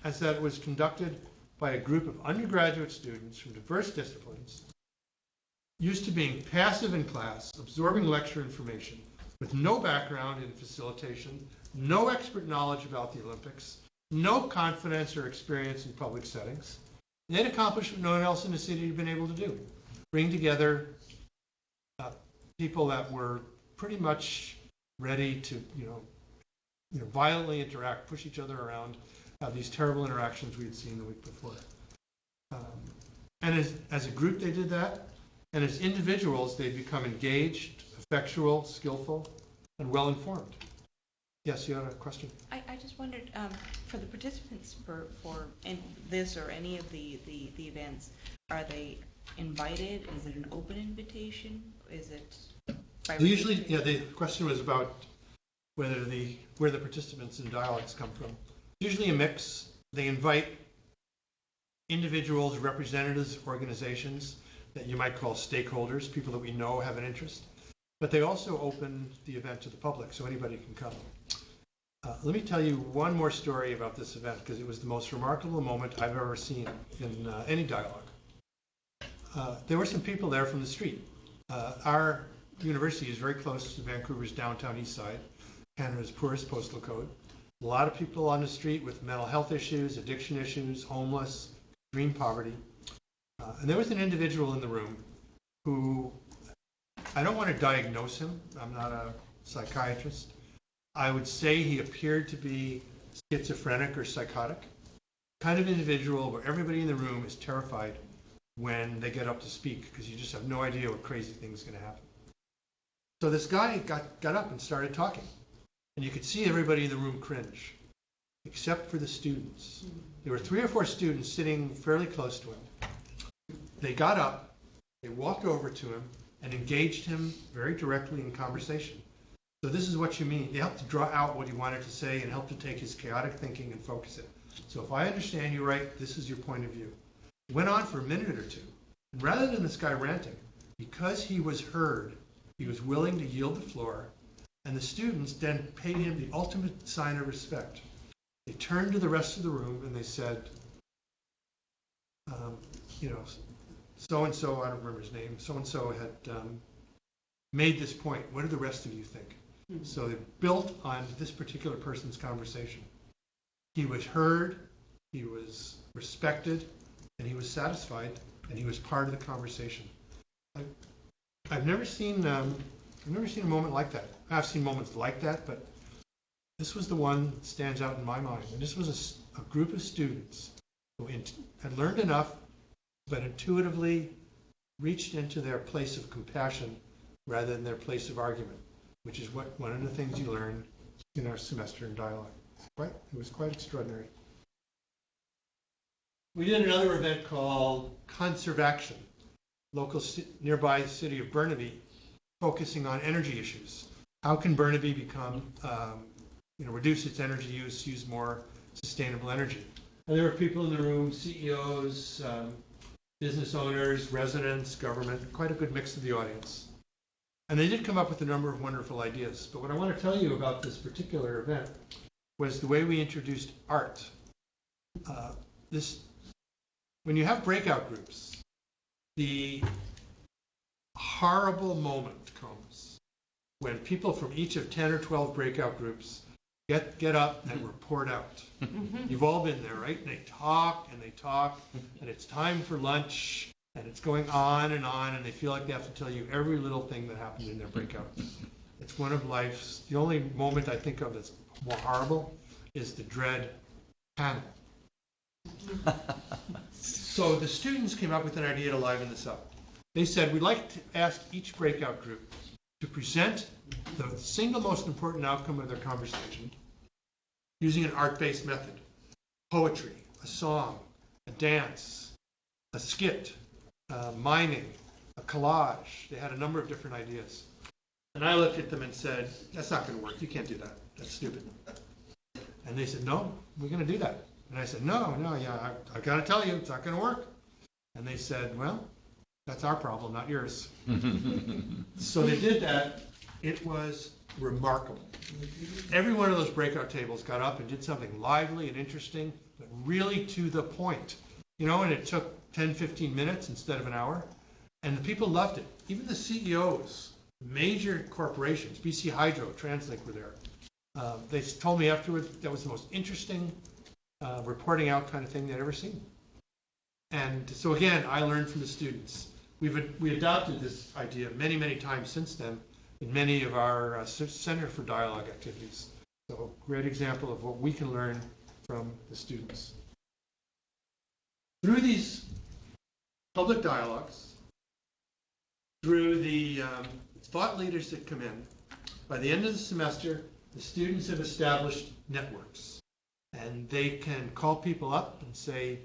as that it was conducted by a group of undergraduate students from diverse disciplines, used to being passive in class, absorbing lecture information, with no background in facilitation, no expert knowledge about the Olympics, no confidence or experience in public settings. They'd accomplished what no one else in the city had been able to do. Bring together people that were pretty much ready to, violently interact, push each other around, have these terrible interactions we had seen the week before. And as a group, they did that. And as individuals, they'd become engaged, effectual, skillful, and well-informed. Yes, you had a question? I just wondered, for the participants for this or any of the events, are they invited? Is it an open invitation? Is it by Usually, yeah, the question was about where the participants in dialogues come from. Usually a mix. They invite individuals, representatives, organizations that you might call stakeholders, people that we know have an interest. But they also open the event to the public, so anybody can come. Let me tell you one more story about this event, because it was the most remarkable moment I've ever seen in any dialogue. There were some people there from the street. Our university is very close to Vancouver's downtown east side, Canada's poorest postal code. A lot of people on the street with mental health issues, addiction issues, homeless, extreme poverty. And there was an individual in the room who, I don't want to diagnose him, I'm not a psychiatrist. I would say he appeared to be schizophrenic or psychotic. Kind of individual where everybody in the room is terrified when they get up to speak, because you just have no idea what crazy thing's going to happen. So this guy got up and started talking. And you could see everybody in the room cringe, except for the students. There were 3 or 4 students sitting fairly close to him. They got up, they walked over to him, and engaged him very directly in conversation. So this is what you mean. They helped to draw out what he wanted to say and helped to take his chaotic thinking and focus it. So if I understand you right, this is your point of view. It went on for a minute or two. And rather than this guy ranting, because he was heard, he was willing to yield the floor, and the students then paid him the ultimate sign of respect. They turned to the rest of the room and they said, so-and-so, I don't remember his name, so-and-so had made this point. What do the rest of you think? So they built on this particular person's conversation. He was heard, he was respected, and he was satisfied, and he was part of the conversation. I've never seen a moment like that. I've seen moments like that, but this was the one that stands out in my mind. And this was a group of students who had learned enough, but intuitively reached into their place of compassion rather than their place of argument, which is one of the things you learn in our semester in dialogue. It was quite extraordinary. We did another event called Conservation, local nearby city of Burnaby, focusing on energy issues. How can Burnaby become, reduce its energy use more sustainable energy? And there were people in the room, CEOs, business owners, residents, government, quite a good mix of the audience. And they did come up with a number of wonderful ideas. But what I want to tell you about this particular event was the way we introduced art. When you have breakout groups, the horrible moment comes when people from each of 10 or 12 breakout groups get up and report out. You've all been there, right? And they talk, and it's time for lunch, and it's going on, and they feel like they have to tell you every little thing that happened in their breakout. It's one of life's, the only moment I think of that's more horrible is the dread panel. So the students came up with an idea to liven this up. They said, we'd like to ask each breakout group to present the single most important outcome of their conversation using an art-based method. Poetry, a song, a dance, a skit, miming, a collage. They had a number of different ideas. And I looked at them and said, that's not going to work. You can't do that. That's stupid. And they said, no, we're going to do that. And I said, no, I've got to tell you, it's not going to work. And they said, well, that's our problem, not yours. So they did that. It was remarkable. Every one of those breakout tables got up and did something lively and interesting, but really to the point. And it took 10, 15 minutes instead of an hour. And the people loved it. Even the CEOs, major corporations, BC Hydro, TransLink were there. They told me afterwards that was the most interesting reporting out kind of thing they'd ever seen. And so again, I learned from the students. We adopted this idea many, many times since then in many of our Center for Dialogue activities. So great example of what we can learn from the students. Through these public dialogues, through the thought leaders that come in, by the end of the semester, the students have established networks, and they can call people up and say,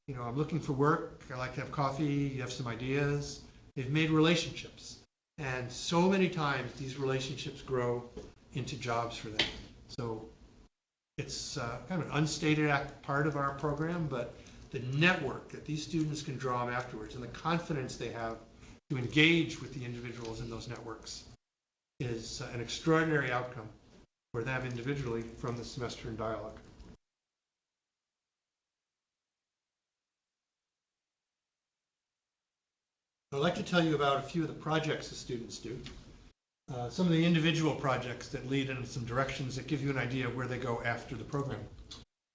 you know, I'm looking for work, I'd like to have coffee, you have some ideas. They've made relationships, and so many times these relationships grow into jobs for them. So it's kind of an unstated part of our program, but the network that these students can draw on afterwards and the confidence they have to engage with the individuals in those networks is an extraordinary outcome for them individually from the semester in dialogue. I'd like to tell you about a few of the projects the students do. Some of the individual projects that lead in some directions that give you an idea of where they go after the program.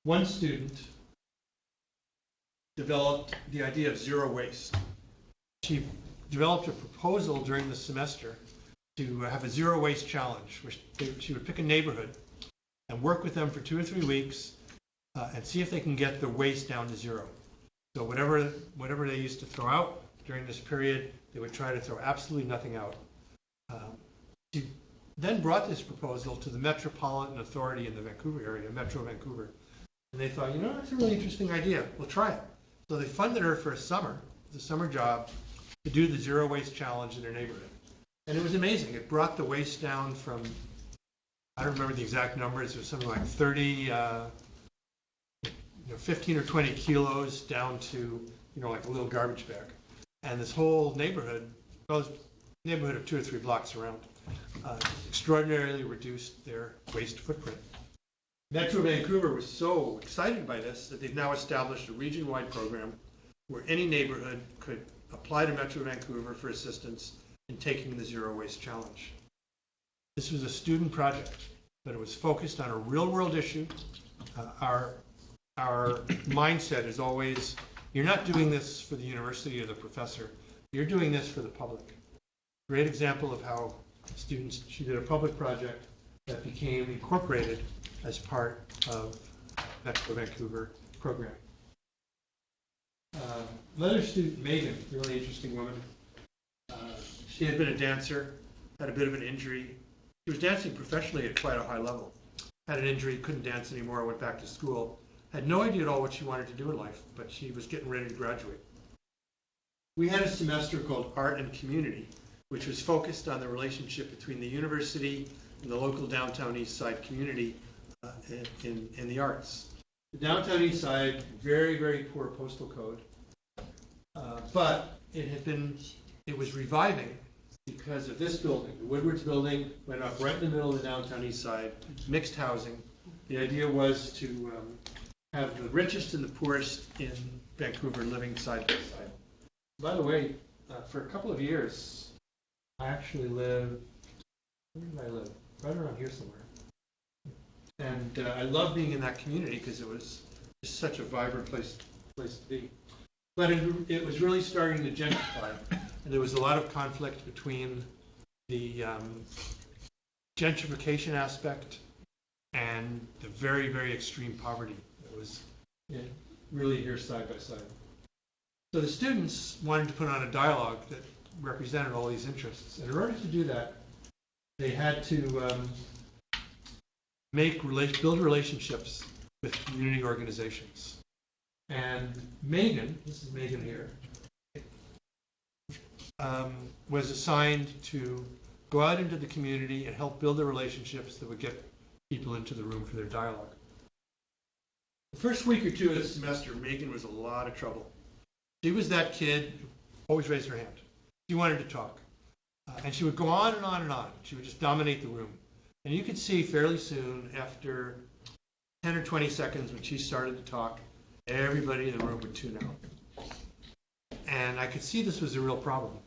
One student developed the idea of zero waste. She developed a proposal during the semester to have a zero waste challenge, where she would pick a neighborhood and work with them for 2 or 3 weeks and see if they can get the waste down to zero. So whatever they used to throw out during this period, they would try to throw absolutely nothing out. She then brought this proposal to the Metropolitan Authority in the Vancouver area, Metro Vancouver. And they thought, you know, that's a really interesting idea. We'll try it. So they funded her for a summer job, to do the zero waste challenge in her neighborhood. And it was amazing. It brought the waste down from, I don't remember the exact numbers, it was something like 15 or 20 kilos down to, like a little garbage bag. And this whole neighborhood, neighborhood of 2 or 3 blocks around, extraordinarily reduced their waste footprint. Metro Vancouver was so excited by this that they've now established a region-wide program where any neighborhood could apply to Metro Vancouver for assistance in taking the zero waste challenge. This was a student project, but it was focused on a real-world issue. Our mindset is always, you're not doing this for the university or the professor, you're doing this for the public. Great example of how she did a public project that became incorporated as part of Metro Vancouver program. Another student, Megan, really interesting woman. She had been a dancer, had a bit of an injury. She was dancing professionally at quite a high level. Had an injury, couldn't dance anymore, went back to school. Had no idea at all what she wanted to do in life, but she was getting ready to graduate. We had a semester called Art and Community, which was focused on the relationship between the university and the local downtown East Side community in the arts. The downtown East Side, very, very poor postal code, but it was reviving because of this building. The Woodward's building went up right in the middle of the downtown East Side, mixed housing. The idea was to have the richest and the poorest in Vancouver living side by side. By the way, for a couple of years, I actually lived, where did I live? Right around here somewhere. And I loved being in that community because it was just such a vibrant place to be. But it was really starting to gentrify, and there was a lot of conflict between the gentrification aspect and the very, very extreme poverty that was really here side by side. So the students wanted to put on a dialogue that represented all these interests. And in order to do that, they had to build relationships with community organizations. And Megan, this is Megan here, was assigned to go out into the community and help build the relationships that would get people into the room for their dialogue. The first week or two of the semester, Megan was a lot of trouble. She was that kid who always raised her hand. She wanted to talk. And she would go on and on and on. She would just dominate the room. And you could see fairly soon, after 10 or 20 seconds when she started to talk, everybody in the room would tune out. And I could see this was a real problem.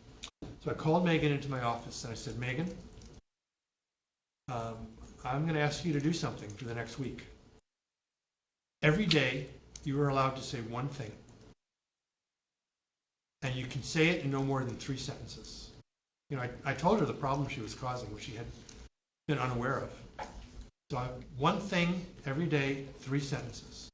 So I called Megan into my office and I said, Megan, I'm going to ask you to do something for the next week. Every day, you are allowed to say one thing. And you can say it in no more than 3 sentences. I told her the problem she was causing, which she had been unaware of. So one thing every day, 3 sentences.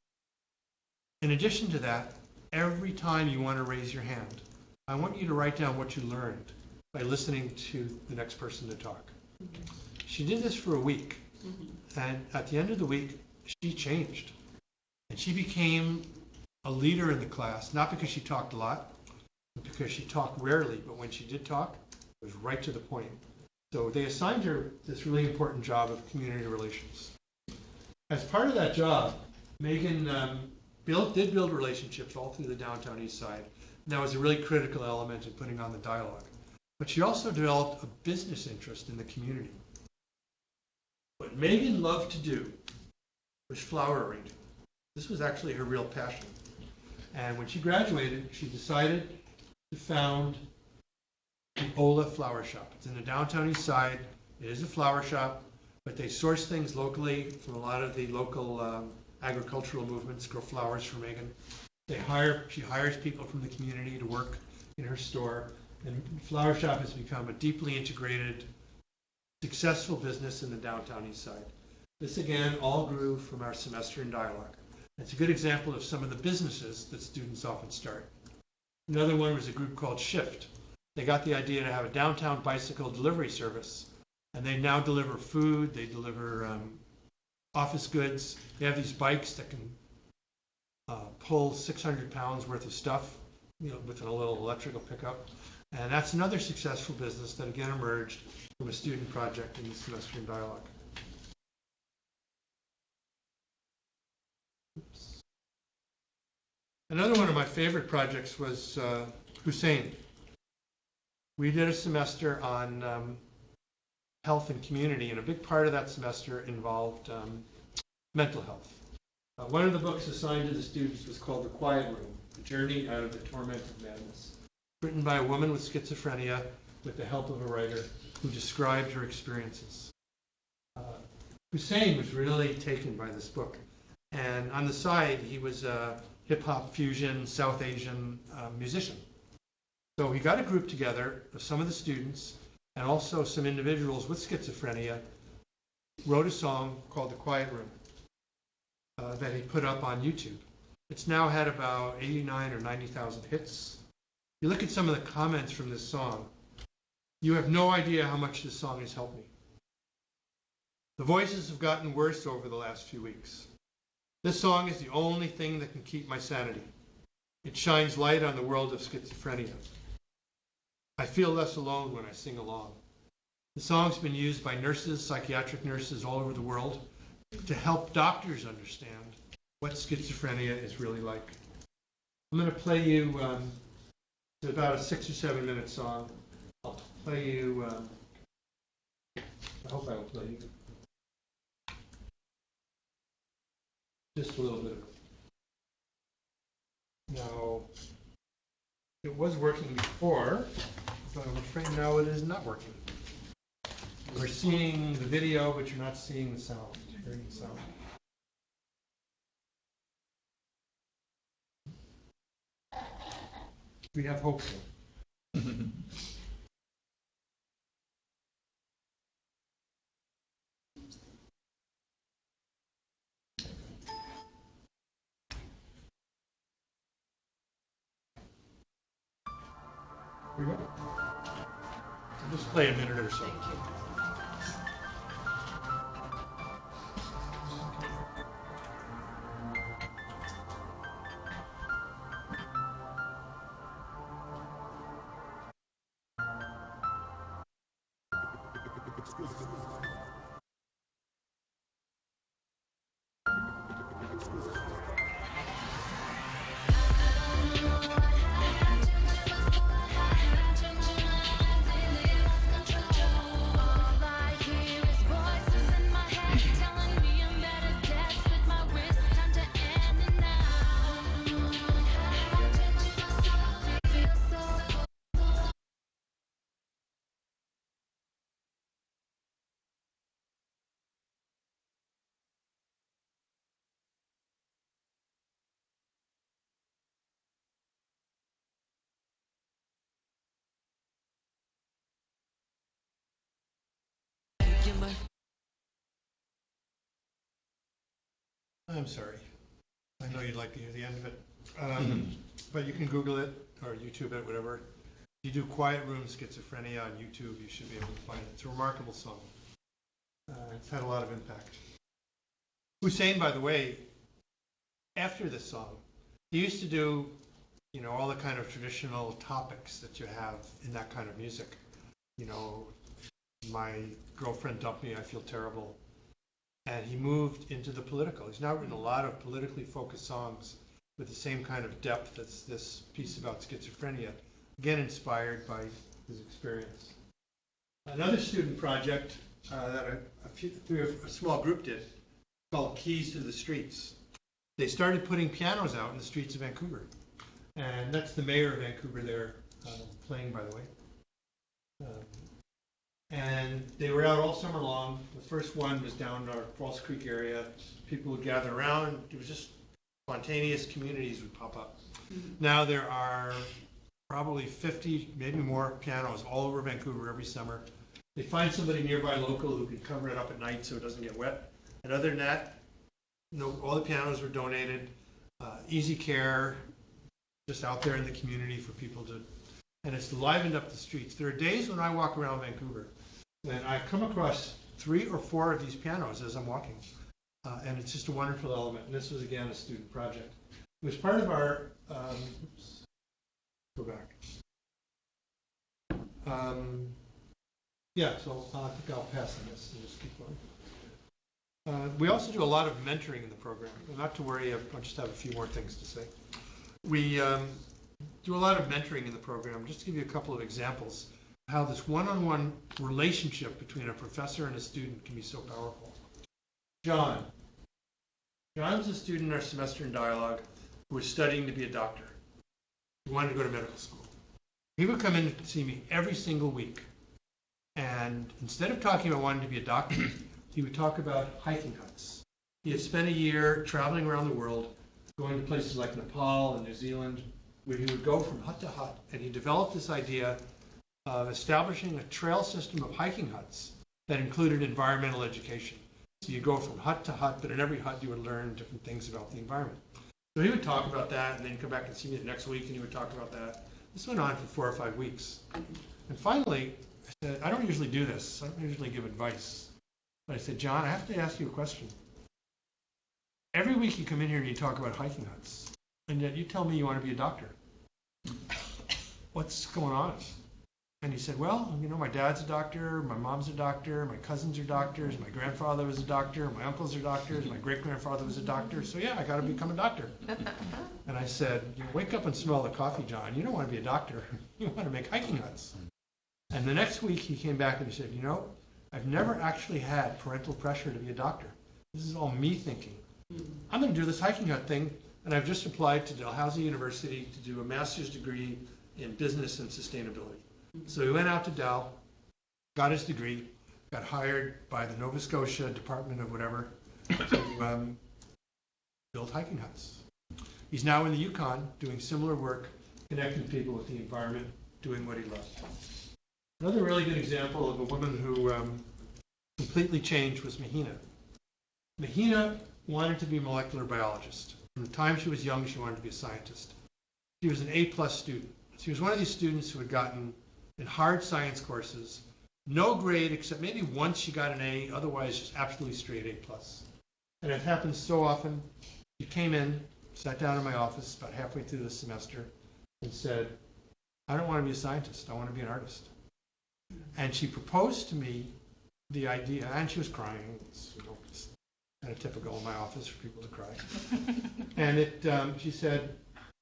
In addition to that, every time you want to raise your hand, I want you to write down what you learned by listening to the next person to talk. She did this for a week, And at the end of the week, she changed. And she became a leader in the class, not because she talked a lot, but because she talked rarely, but when she did talk, it was right to the point. So they assigned her this really important job of community relations. As part of that job, Megan did build relationships all through the downtown east side. And that was a really critical element in putting on the dialogue. But she also developed a business interest in the community. What Megan loved to do was flower arranging. This was actually her real passion. And when she graduated, she decided to found the Ola Flower Shop. It's in the downtown east side. It is a flower shop, but they source things locally from a lot of the local agricultural movements, grow flowers for Megan. She hires people from the community to work in her store. And Flower Shop has become a deeply integrated, successful business in the downtown east side. This again all grew from our semester in dialogue. It's a good example of some of the businesses that students often start. Another one was a group called Shift. They got the idea to have a downtown bicycle delivery service, and they now deliver food, they deliver office goods. They have these bikes that can pull 600 pounds worth of stuff, with a little electrical pickup. And that's another successful business that again emerged from a student project in the semester in dialogue. Oops. Another one of my favorite projects was Hussein. We did a semester on health and community, and a big part of that semester involved mental health. One of the books assigned to the students was called The Quiet Room, The Journey Out of the Torment of Madness, written by a woman with schizophrenia with the help of a writer who described her experiences. Hussein was really taken by this book. And on the side, he was a hip-hop fusion, South Asian musician. So he got a group together of some of the students and also some individuals with schizophrenia, wrote a song called The Quiet Room that he put up on YouTube. It's now had about 89 or 90,000 hits. You look at some of the comments from this song, you have no idea how much this song has helped me. The voices have gotten worse over the last few weeks. This song is the only thing that can keep my sanity. It shines light on the world of schizophrenia. I feel less alone when I sing along. The song's been used by nurses, psychiatric nurses all over the world to help doctors understand what schizophrenia is really like. I'm going to play you, it's about a 6 or 7 minute song. I'll play you, I hope I will play you just a little bit of it. Now, it was working before, but I'm afraid now it is not working. We're seeing the video, but you're not seeing the sound, hearing the sound. We have hope though. Here we go. I'll just play a minute or so. Thank you. I'm sorry. I know you'd like to hear the end of it. But you can Google it or YouTube it, whatever. If you do Quiet Room Schizophrenia on YouTube, you should be able to find it. It's a remarkable song. It's had a lot of impact. Hussein, by the way, after this song, he used to do, you know, all the kind of traditional topics that you have in that kind of music. You know, my girlfriend dumped me, I feel terrible. And he moved into the political. He's now written a lot of politically focused songs with the same kind of depth as this piece about schizophrenia, again inspired by his experience. Another student project that a small group did, called Keys to the Streets. They started putting pianos out in the streets of Vancouver. And that's the mayor of Vancouver there playing, by the way. And they were out all summer long. The first one was down in our False Creek area. People would gather around. It was just spontaneous communities would pop up. Now there are probably 50, maybe more pianos all over Vancouver every summer. They find somebody nearby local who can cover it up at night so it doesn't get wet. And other than that, all the pianos were donated. Easy care, just out there in the community for people to, and it's livened up the streets. There are days when I walk around Vancouver and I come across 3 or 4 of these pianos as I'm walking. And it's just a wonderful element. And this was, again, a student project. It was part of our, oops, go back. Yeah, so I think I'll pass on this and just keep going. We also do a lot of mentoring in the program. Not to worry, I'll just have a few more things to say. We do a lot of mentoring in the program. Just to give you a couple of examples of how this one-on-one relationship between a professor and a student can be so powerful. John. John's a student in our semester in dialogue who was studying to be a doctor. He wanted to go to medical school. He would come in to see me every single week. And instead of talking about wanting to be a doctor, he would talk about hiking huts. He had spent a year traveling around the world, going to places like Nepal and New Zealand, where he would go from hut to hut. And he developed this idea of establishing a trail system of hiking huts that included environmental education. So you go from hut to hut, but in every hut you would learn different things about the environment. So he would talk about that, and then he'd come back and see me the next week, and he would talk about that. This went on for 4 or 5 weeks. And finally, I said, I don't usually do this. I don't usually give advice. But I said, John, I have to ask you a question. Every week you come in here and you talk about hiking huts, and yet you tell me you want to be a doctor. What's going on? And he said, well, you know, my dad's a doctor, my mom's a doctor, my cousins are doctors, my grandfather was a doctor, my uncles are doctors, my great-grandfather was a doctor, so yeah, I got to become a doctor. And I said, you wake up and smell the coffee, John. You don't want to be a doctor. You want to make hiking huts. And the next week he came back and he said, you know, I've never actually had parental pressure to be a doctor. This is all me thinking. I'm going to do this hiking hut thing, and I've just applied to Dalhousie University to do a master's degree in business and sustainability. So he went out to Dal, got his degree, got hired by the Nova Scotia Department of whatever to build hiking huts. He's now in the Yukon doing similar work, connecting people with the environment, doing what he loves. Another really good example of a woman who completely changed was Mahina. Mahina wanted to be a molecular biologist. From the time she was young, she wanted to be a scientist. She was an A+ student. She was one of these students who had gotten in hard science courses, no grade except maybe once she got an A, otherwise just absolutely straight A+. And it happened so often. She came in, sat down in my office about halfway through the semester and said, I don't want to be a scientist, I want to be an artist. And she proposed to me the idea, and she was crying. It's, you know, it's kind of typical in my office for people to cry. And she said,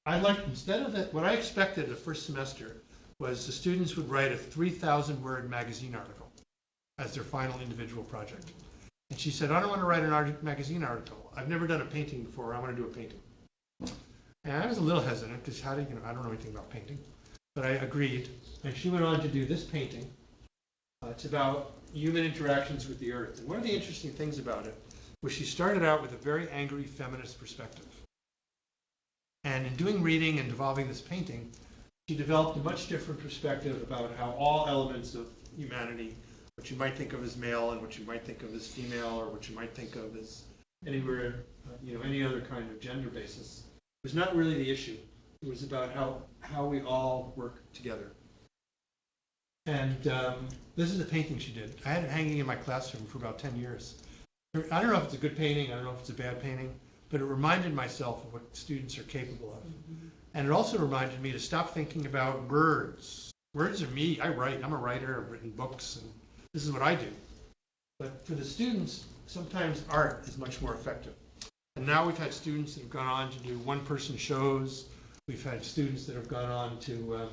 I'd like, instead of that, what I expected the first semester was the students would write a 3,000-word magazine article as their final individual project. And she said, I don't want to write an magazine article. I've never done a painting before. I want to do a painting. And I was a little hesitant because I don't know anything about painting. But I agreed. And she went on to do this painting. It's about human interactions with the earth. And one of the interesting things about it was she started out with a very angry feminist perspective. And in doing reading and evolving this painting, she developed a much different perspective about how all elements of humanity, what you might think of as male and what you might think of as female, or what you might think of as anywhere, any other kind of gender basis, was not really the issue. It was about how we all work together. And this is a painting she did. I had it hanging in my classroom for about 10 years. I don't know if it's a good painting, I don't know if it's a bad painting, but it reminded myself of what students are capable of. And it also reminded me to stop thinking about words. Words are me. I write. I'm a writer. I've written books, and this is what I do. But for the students, sometimes art is much more effective. And now we've had students that have gone on to do one-person shows. We've had students that have gone on to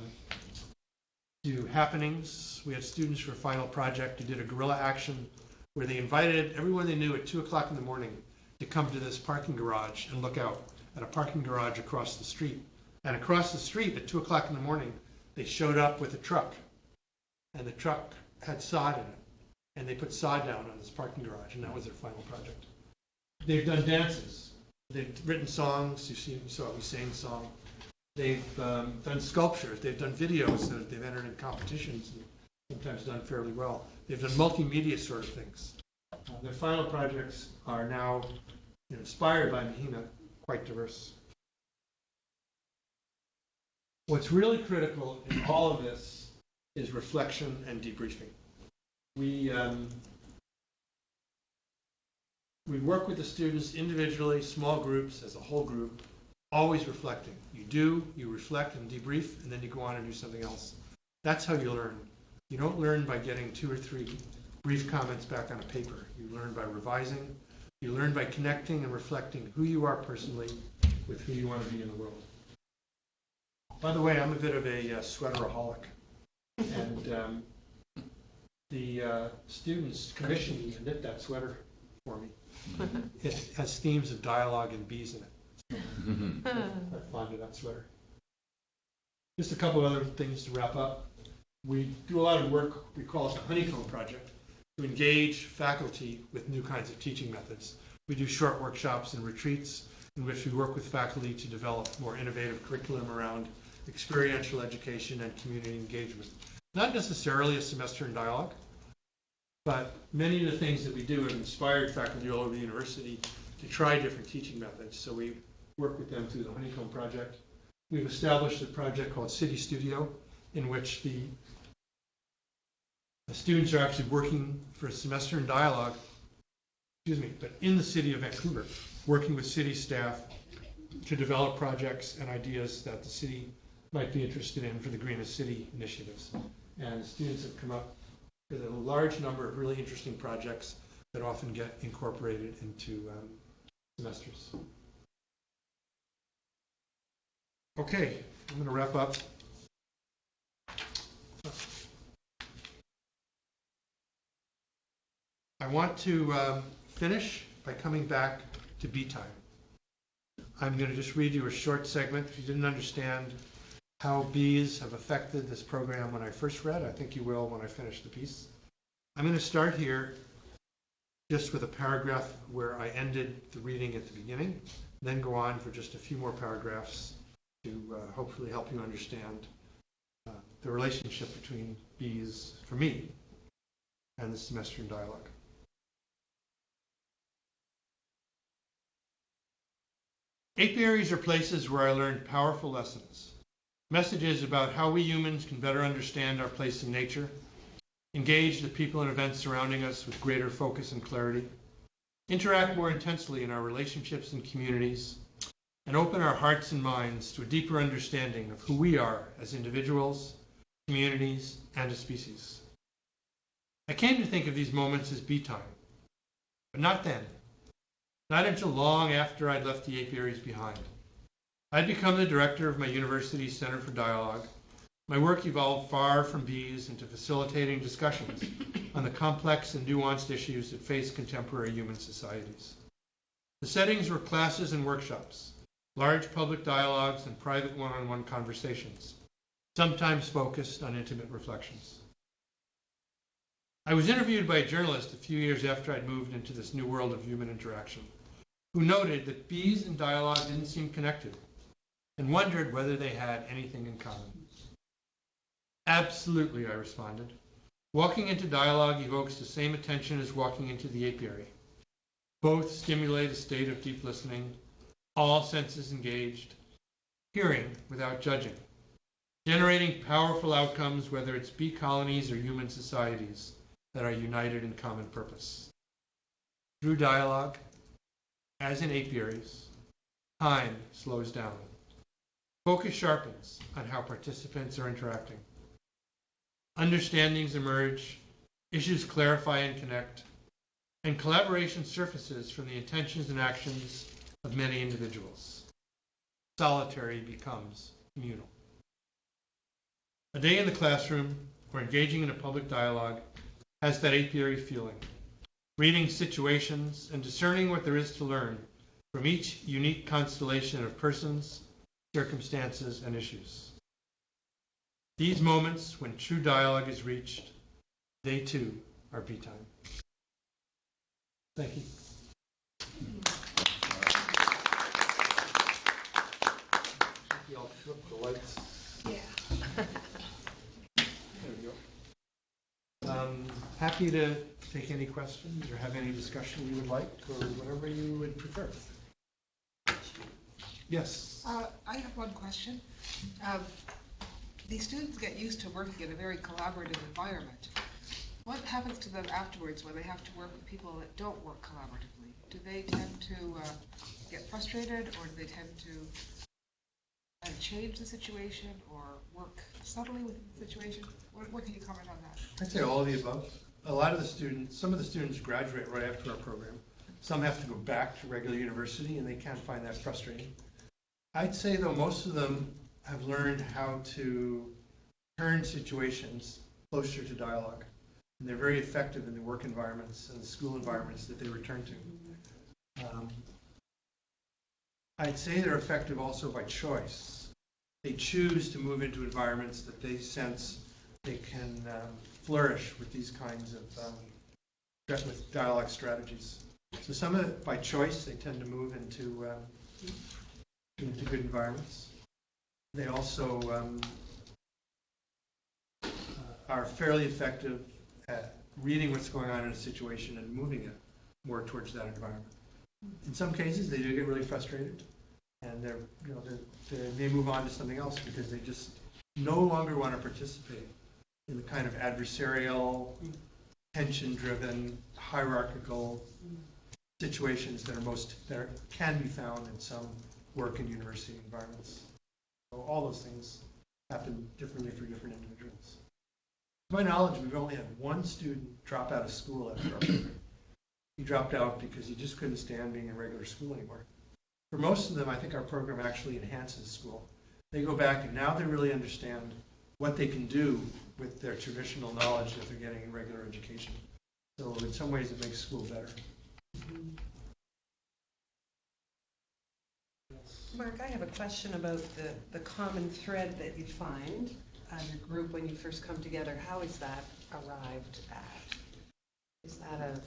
do happenings. We had students for a final project who did a guerrilla action where they invited everyone they knew at 2 o'clock in the morning to come to this parking garage and look out at a parking garage across the street. And across the street at 2 o'clock in the morning, they showed up with a truck. And the truck had sod in it. And they put sod down on this parking garage, and that was their final project. They've done dances. They've written songs. You saw me sing song. They've done sculptures. They've done videos that they've entered in competitions and sometimes done fairly well. They've done multimedia sort of things. Their final projects are now inspired by Mahina, quite diverse. What's really critical in all of this is reflection and debriefing. We work with the students individually, small groups, as a whole group, always reflecting. You reflect and debrief, and then you go on and do something else. That's how you learn. You don't learn by getting 2 or 3 brief comments back on a paper. You learn by revising. You learn by connecting and reflecting who you are personally with who you want to be in the world. By the way, I'm a bit of a sweateraholic. And the students commissioned me to knit that sweater for me. It has themes of dialogue and bees in it. I'm fond of that sweater. Just a couple of other things to wrap up. We do a lot of work, we call it the Honeycomb Project, to engage faculty with new kinds of teaching methods. We do short workshops and retreats in which we work with faculty to develop more innovative curriculum around experiential education and community engagement. Not necessarily a semester in dialogue, but many of the things that we do have inspired faculty all over the university to try different teaching methods. So we work with them through the Honeycomb Project. We've established a project called City Studio, in which the students are actually working for a semester in dialogue, but in the city of Vancouver, working with city staff to develop projects and ideas that the city might be interested in for the Greenest City initiatives. And the students have come up with a large number of really interesting projects that often get incorporated into semesters. Okay, I'm going to wrap up. I want to finish by coming back to bee time. I'm going to just read you a short segment. If you didn't understand how bees have affected this program when I first read, I think you will when I finish the piece. I'm going to start here just with a paragraph where I ended the reading at the beginning, then go on for just a few more paragraphs to hopefully help you understand the relationship between bees, for me, and the semester in dialogue. Apiaries are places where I learned powerful lessons, messages about how we humans can better understand our place in nature, engage the people and events surrounding us with greater focus and clarity, interact more intensely in our relationships and communities, and open our hearts and minds to a deeper understanding of who we are as individuals, communities, and as species. I came to think of these moments as bee time, but not then. Not until long after I'd left the apiaries behind. I'd become the director of my university's Center for Dialogue. My work evolved far from bees into facilitating discussions on the complex and nuanced issues that face contemporary human societies. The settings were classes and workshops, large public dialogues and private one-on-one conversations, sometimes focused on intimate reflections. I was interviewed by a journalist a few years after I'd moved into this new world of human interaction, who noted that bees and dialogue didn't seem connected and wondered whether they had anything in common. Absolutely, I responded. Walking into dialogue evokes the same attention as walking into the apiary. Both stimulate a state of deep listening, all senses engaged, hearing without judging, generating powerful outcomes, whether it's bee colonies or human societies that are united in common purpose. Through dialogue, as in apiaries, time slows down. Focus sharpens on how participants are interacting. Understandings emerge, issues clarify and connect, and collaboration surfaces from the intentions and actions of many individuals. Solitary becomes communal. A day in the classroom or engaging in a public dialogue has that apiary feeling, reading situations and discerning what there is to learn from each unique constellation of persons, circumstances, and issues. These moments when true dialogue is reached, they too are bee time. Thank you. Y'all flip the lights. Yeah. There we go. Happy to take any questions or have any discussion you would like, or whatever you would prefer. Yes. I have one question. These students get used to working in a very collaborative environment. What happens to them afterwards when they have to work with people that don't work collaboratively? Do they tend to get frustrated, or do they tend to change the situation or work subtly with the situation? What can you comment on that? I'd say all of the above. A lot of the students, some of the students graduate right after our program. Some have to go back to regular university, and they can't find that frustrating. I'd say, though, most of them have learned how to turn situations closer to dialogue. And they're very effective in the work environments and the school environments that they return to. I'd say they're effective also by choice. They choose to move into environments that they sense they can flourish with these kinds of with dialogue strategies. So some of it by choice, they tend to move into good environments. They also are fairly effective at reading what's going on in a situation and moving it more towards that environment. In some cases, they do get really frustrated, and they move on to something else because they just no longer want to participate in the kind of adversarial, tension-driven, hierarchical situations that can be found in some work and university environments. So all those things happen differently for different individuals. To my knowledge, we've only had one student drop out of school after our program. He dropped out because he just couldn't stand being in regular school anymore. For most of them, I think our program actually enhances school. They go back and now they really understand what they can do with their traditional knowledge that they're getting in regular education. So in some ways, it makes school better. Mark, I have a question about the common thread that you find on your group when you first come together. How is that arrived at? Is that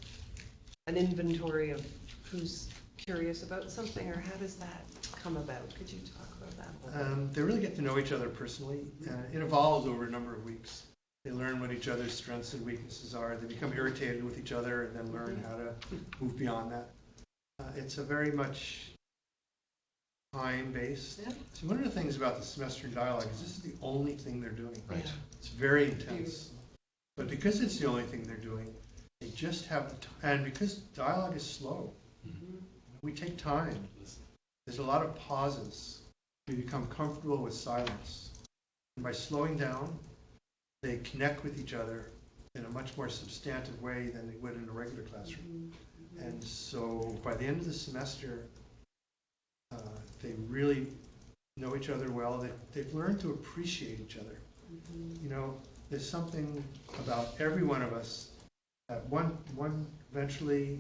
an inventory of who's curious about something, or how does that come about? Could you talk about that? They really get to know each other personally. It evolves over a number of weeks. They learn what each other's strengths and weaknesses are. They become irritated with each other and then learn how to move beyond that. It's a very much time-based. Yeah. So one of the things about the semester in dialogue is this is the only thing they're doing. Right. Yeah. It's very intense. But because it's the only thing they're doing, they just have the time. And because dialogue is slow, we take time. There's a lot of pauses. We become comfortable with silence. And by slowing down, they connect with each other in a much more substantive way than they would in a regular classroom. And so by the end of the semester, they really know each other well. They've learned to appreciate each other. You know, there's something about every one of us that one eventually,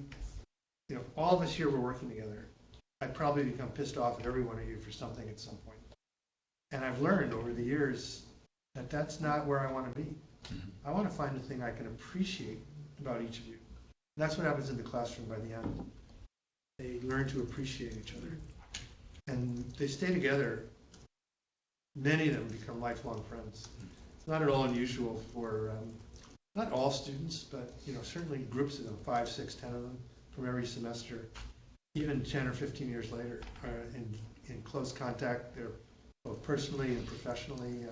you know, all of us here were working together. I'd probably become pissed off at every one of you for something at some point. And I've learned over the years that that's not where I want to be. I want to find a thing I can appreciate about each of you. And that's what happens in the classroom by the end. They learn to appreciate each other. And they stay together. Many of them become lifelong friends. It's not at all unusual for, not all students, but certainly groups of them, 5, 6, 10 of them from every semester, even 10 or 15 years later, are in close contact. They're both personally and professionally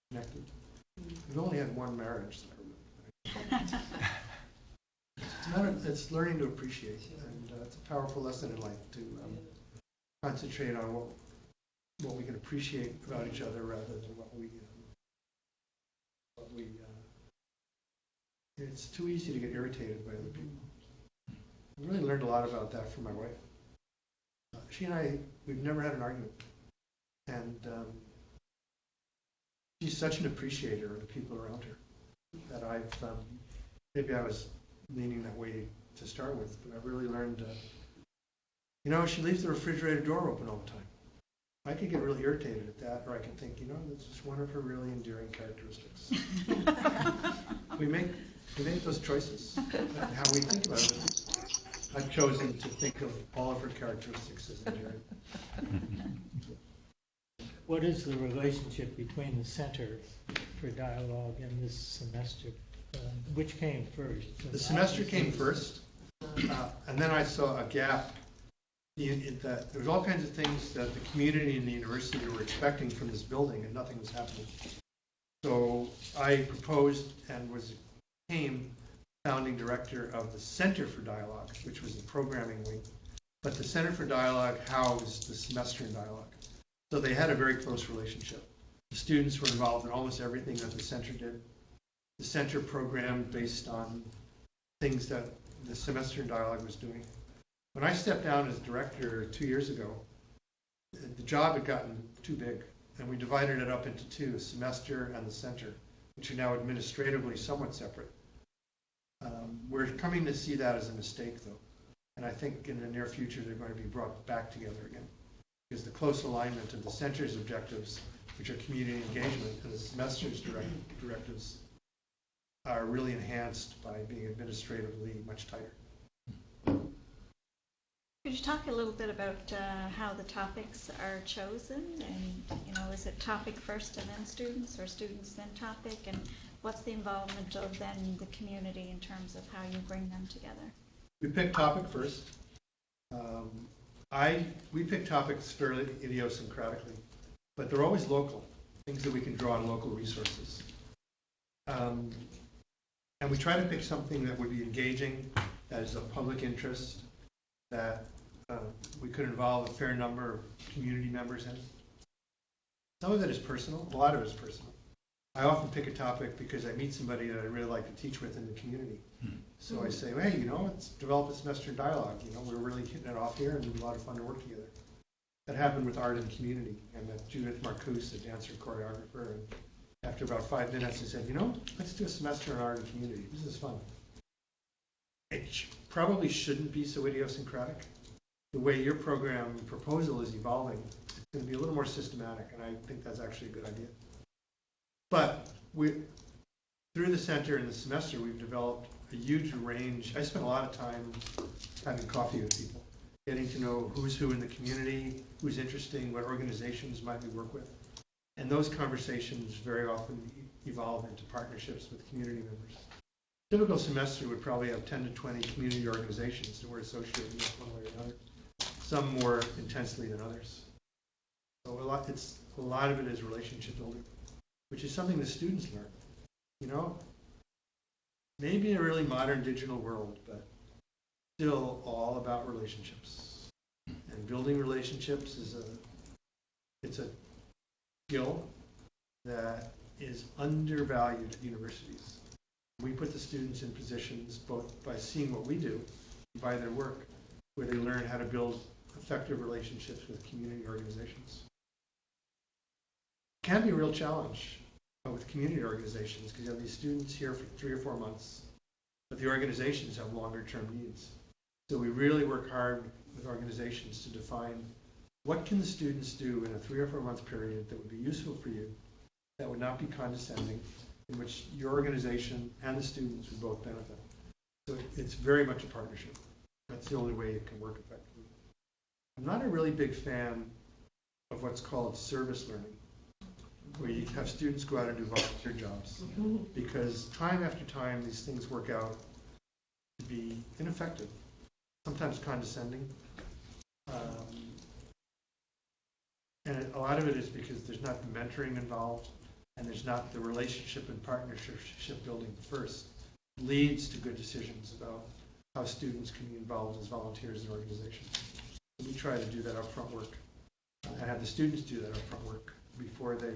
connected. We've only had one marriage, so it's learning to appreciate, and it's a powerful lesson in life to concentrate on what we can appreciate about each other rather than what we it's too easy to get irritated by other people. I really learned a lot about that from my wife. She and I, we've never had an argument, and she's such an appreciator of the people around her that I've maybe I was leaning that way to start with, but I've really learned. She leaves the refrigerator door open all the time. I could get really irritated at that, or I can think, that's just one of her really endearing characteristics. we make those choices, and how we think about it. I've chosen to think of all of her characteristics as endearing. What is the relationship between the Center for Dialogue and this semester? Which came first? The semester came first, and then I saw a gap. There was all kinds of things that the community and the university were expecting from this building, and nothing was happening. So I proposed and became founding director of the Center for Dialogue, which was the programming wing. But the Center for Dialogue housed the semester in dialogue. So they had a very close relationship. The students were involved in almost everything that the center did. The center programmed based on things that the semester in dialogue was doing. When I stepped down as director 2 years ago, the job had gotten too big, and we divided it up into two, the semester and the center, which are now administratively somewhat separate. We're coming to see that as a mistake, though, and I think in the near future they're going to be brought back together again, because the close alignment of the center's objectives, which are community engagement, and the semester's directives are really enhanced by being administratively much tighter. Could you talk a little bit about how the topics are chosen, and is it topic first and then students, or students then topic, and what's the involvement of then the community in terms of how you bring them together? We pick topic first. We pick topics fairly idiosyncratically, but they're always local, things that we can draw on local resources. And we try to pick something that would be engaging, that is of public interest, that we could involve a fair number of community members in. Some of it is personal, a lot of it is personal. I often pick a topic because I meet somebody that I really like to teach with in the community. So I say, hey, let's develop a semester in dialogue. We're really hitting it off here, and it'd be a lot of fun to work together. That happened with Art and Community. I met Judith Marcuse, a dancer choreographer, and after about 5 minutes I said, let's do a semester in Art and Community. This is fun. It probably shouldn't be so idiosyncratic. The way your program proposal is evolving, it's going to be a little more systematic, and I think that's actually a good idea. But through the center and the semester, we've developed a huge range. I spent a lot of time having coffee with people, getting to know who's who in the community, who's interesting, what organizations might we work with. And those conversations very often evolve into partnerships with community members. A typical semester would probably have 10 to 20 community organizations that we're associated with one way or another, some more intensely than others. So a lot of it is relationship building, which is something the students learn. Maybe in a really modern digital world, but still all about relationships. And building relationships it's a skill that is undervalued at universities. We put the students in positions, both by seeing what we do and by their work, where they learn how to build effective relationships with community organizations. It can be a real challenge with community organizations, because you have these students here for 3 or 4 months, but the organizations have longer term needs. So we really work hard with organizations to define what can the students do in a 3 or 4 month period that would be useful for you, that would not be condescending, in which your organization and the students would both benefit. So it's very much a partnership. That's the only way it can work effectively. I'm not a really big fan of what's called service learning, where you have students go out and do volunteer jobs, because time after time these things work out to be ineffective, sometimes condescending. And a lot of it is because there's not the mentoring involved, and there's not the relationship and partnership building first, leads to good decisions about how students can be involved as volunteers in organizations. So we try to do that upfront work and have the students do that upfront work before they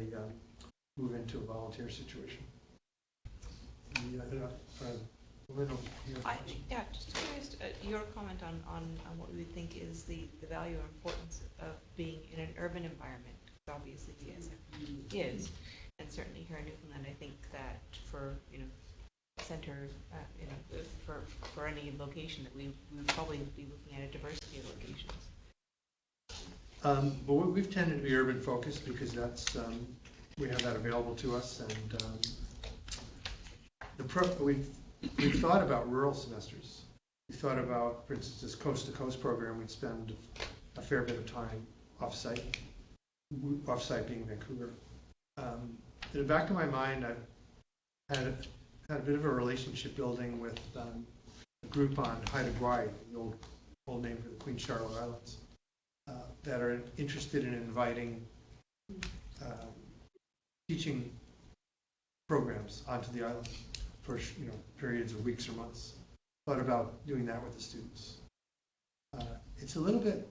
move into a volunteer situation. Just curious, your comment on what we would think is the value or importance of being in an urban environment. Obviously, the SFU is, and certainly here in Newfoundland, I think that for center, for any location that we would probably be looking at a diversity of locations. But we've tended to be urban focused because that's we have that available to us, and we've thought about rural semesters. We thought about, for instance, this coast to coast program. We'd spend a fair bit of time off-site being Vancouver. In the back of my mind, I've had a bit of a relationship building with a group on Haida Gwaii, the old name for the Queen Charlotte Islands, that are interested in inviting teaching programs onto the island for periods of weeks or months. Thought about doing that with the students. It's a little bit.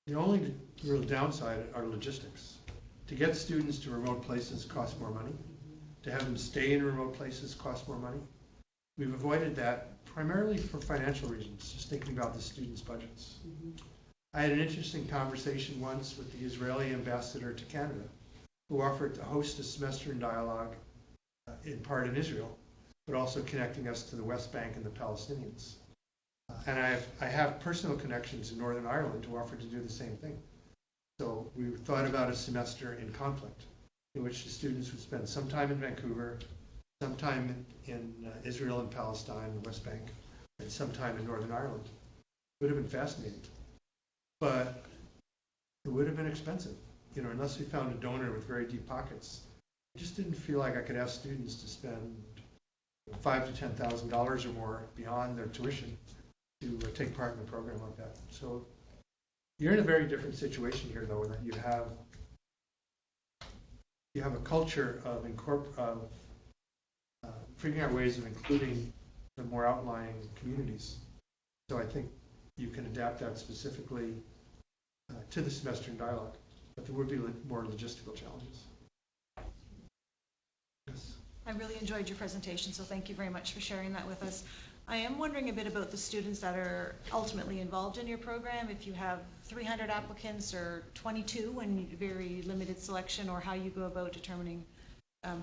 The only real downside are logistics. To get students to remote places costs more money. To have them stay in remote places costs more money. We've avoided that primarily for financial reasons, just thinking about the students' budgets. I had an interesting conversation once with the Israeli ambassador to Canada, who offered to host a semester in dialogue, in part in Israel, but also connecting us to the West Bank and the Palestinians. And I have personal connections in Northern Ireland who offered to do the same thing. So we thought about a semester in conflict, in which the students would spend some time in Vancouver, some time in Israel and Palestine, the West Bank, and some time in Northern Ireland. It would have been fascinating. But it would have been expensive, unless we found a donor with very deep pockets. I just didn't feel like I could ask students to spend $5,000 to $10,000 or more beyond their tuition to take part in a program like that. So you're in a very different situation here, though, in that you have a culture of figuring out ways of including the more outlying communities. So I think you can adapt that specifically to the semester in dialogue, but there would be more logistical challenges. Yes. I really enjoyed your presentation, so thank you very much for sharing that with us. I am wondering a bit about the students that are ultimately involved in your program, if you have 300 applicants or 22 and very limited selection, or how you go about determining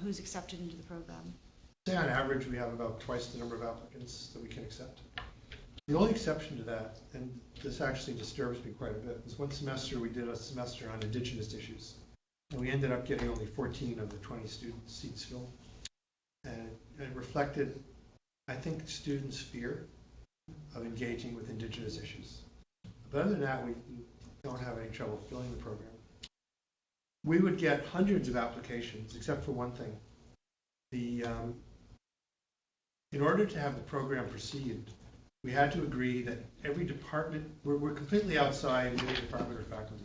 who's accepted into the program. Say on average we have about twice the number of applicants that we can accept. The only exception to that, and this actually disturbs me quite a bit, is one semester we did a semester on Indigenous issues, and we ended up getting only 14 of the 20 student seats filled. And it reflected, I think, students' fear of engaging with Indigenous issues. But other than that, we don't have any trouble filling the program. We would get hundreds of applications, except for one thing. In order to have the program proceed, we had to agree that every department, we're completely outside any department or faculty.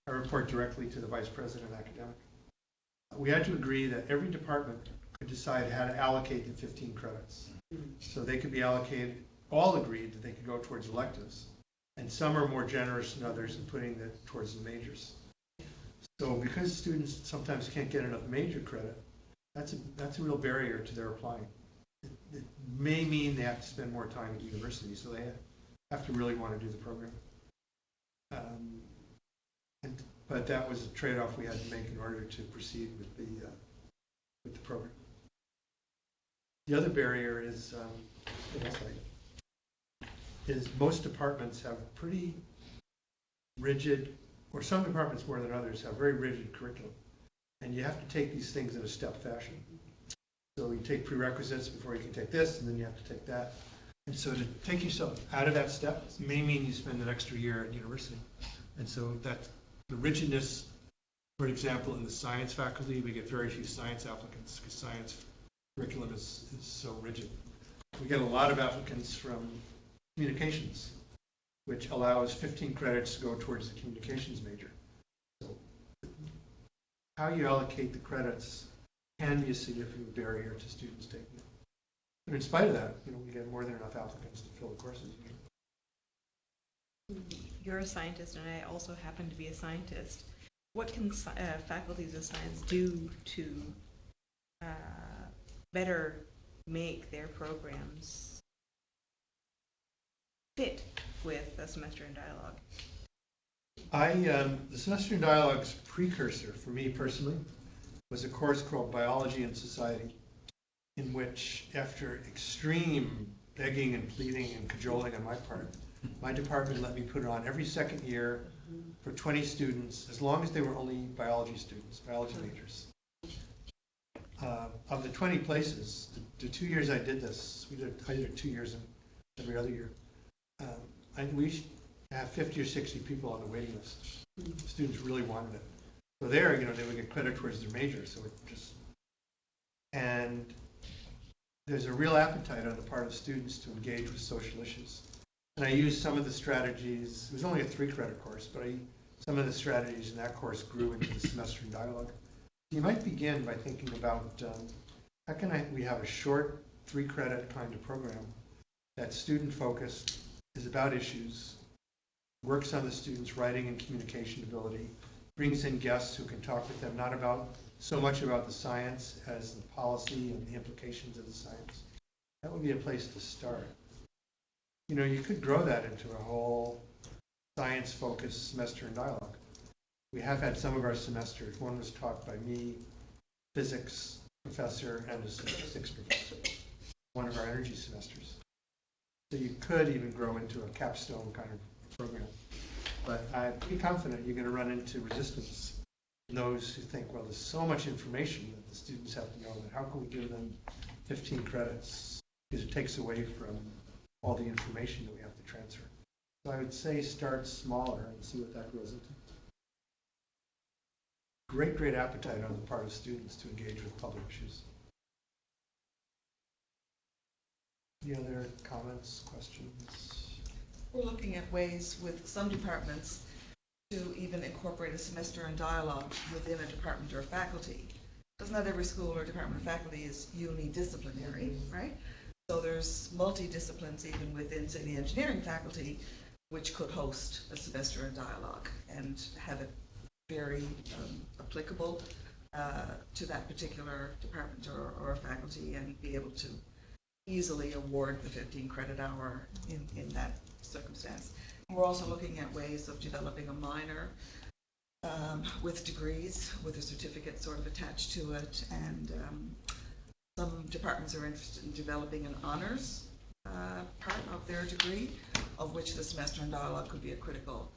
I report directly to the Vice President Academic. We had to agree that every department could decide how to allocate the 15 credits. So they could be allocated, all agreed that they could go towards electives, and some are more generous than others in putting that towards the majors. So because students sometimes can't get enough major credit, that's a real barrier to their applying. It may mean they have to spend more time at university, so they have to really want to do the program. But that was a trade-off we had to make in order to proceed with the program. The other barrier is most departments have pretty rigid, or some departments more than others have very rigid curriculum, and you have to take these things in a step fashion. So you take prerequisites before you can take this, and then you have to take that. And so to take yourself out of that step may mean you spend an extra year at university. And so that's the rigidness. For example, in the science faculty, we get very few science applicants because science curriculum is so rigid. We get a lot of applicants from communications, which allows 15 credits to go towards the communications major. So how you allocate the credits can be a significant barrier to students taking it. But in spite of that, we get more than enough applicants to fill the courses. You're a scientist, and I also happen to be a scientist. What can faculties of science do to better make their programs fit with a semester in dialogue? The semester in dialogue's precursor, for me personally, was a course called Biology and Society, in which, after extreme begging and pleading and cajoling on my part, my department let me put it on every second year for 20 students, as long as they were only biology students, biology majors. Of the 20 places, the 2 years I did this, I did it 2 years every other year, we have 50 or 60 people on the waiting list. Students really wanted it. So there, they would get credit towards their major. So it just, and there's a real appetite on the part of students to engage with social issues. And I used some of the strategies. It was only a 3-credit course, but some of the strategies in that course grew into the semester in dialogue. You might begin by thinking about how can we have a short 3-credit kind of program that's student-focused, is about issues, works on the students' writing and communication ability, brings in guests who can talk with them, not so much about the science as the policy and the implications of the science. That would be a place to start. You could grow that into a whole science-focused semester in dialogue. We have had some of our semesters. One was taught by me, physics professor, and a statistics professor, one of our energy semesters. So you could even grow into a capstone kind of program. But I'm pretty confident you're going to run into resistance in those who think, well, there's so much information that the students have to know, that how can we give them 15 credits? Because it takes away from all the information that we have to transfer. So I would say start smaller and see what that grows into. Great appetite on the part of students to engage with public issues. Any other comments, questions? We're looking at ways with some departments to even incorporate a semester in dialogue within a department or faculty. Because not every school or department or faculty is unidisciplinary, right? So there's multidisciplines even within, say, the engineering faculty, which could host a semester in dialogue and have it very applicable to that particular department or faculty, and be able to easily award the 15 credit hour in that circumstance. And we're also looking at ways of developing a minor with degrees, with a certificate sort of attached to it, and some departments are interested in developing an honors part of their degree, of which the semester in dialogue could be a critical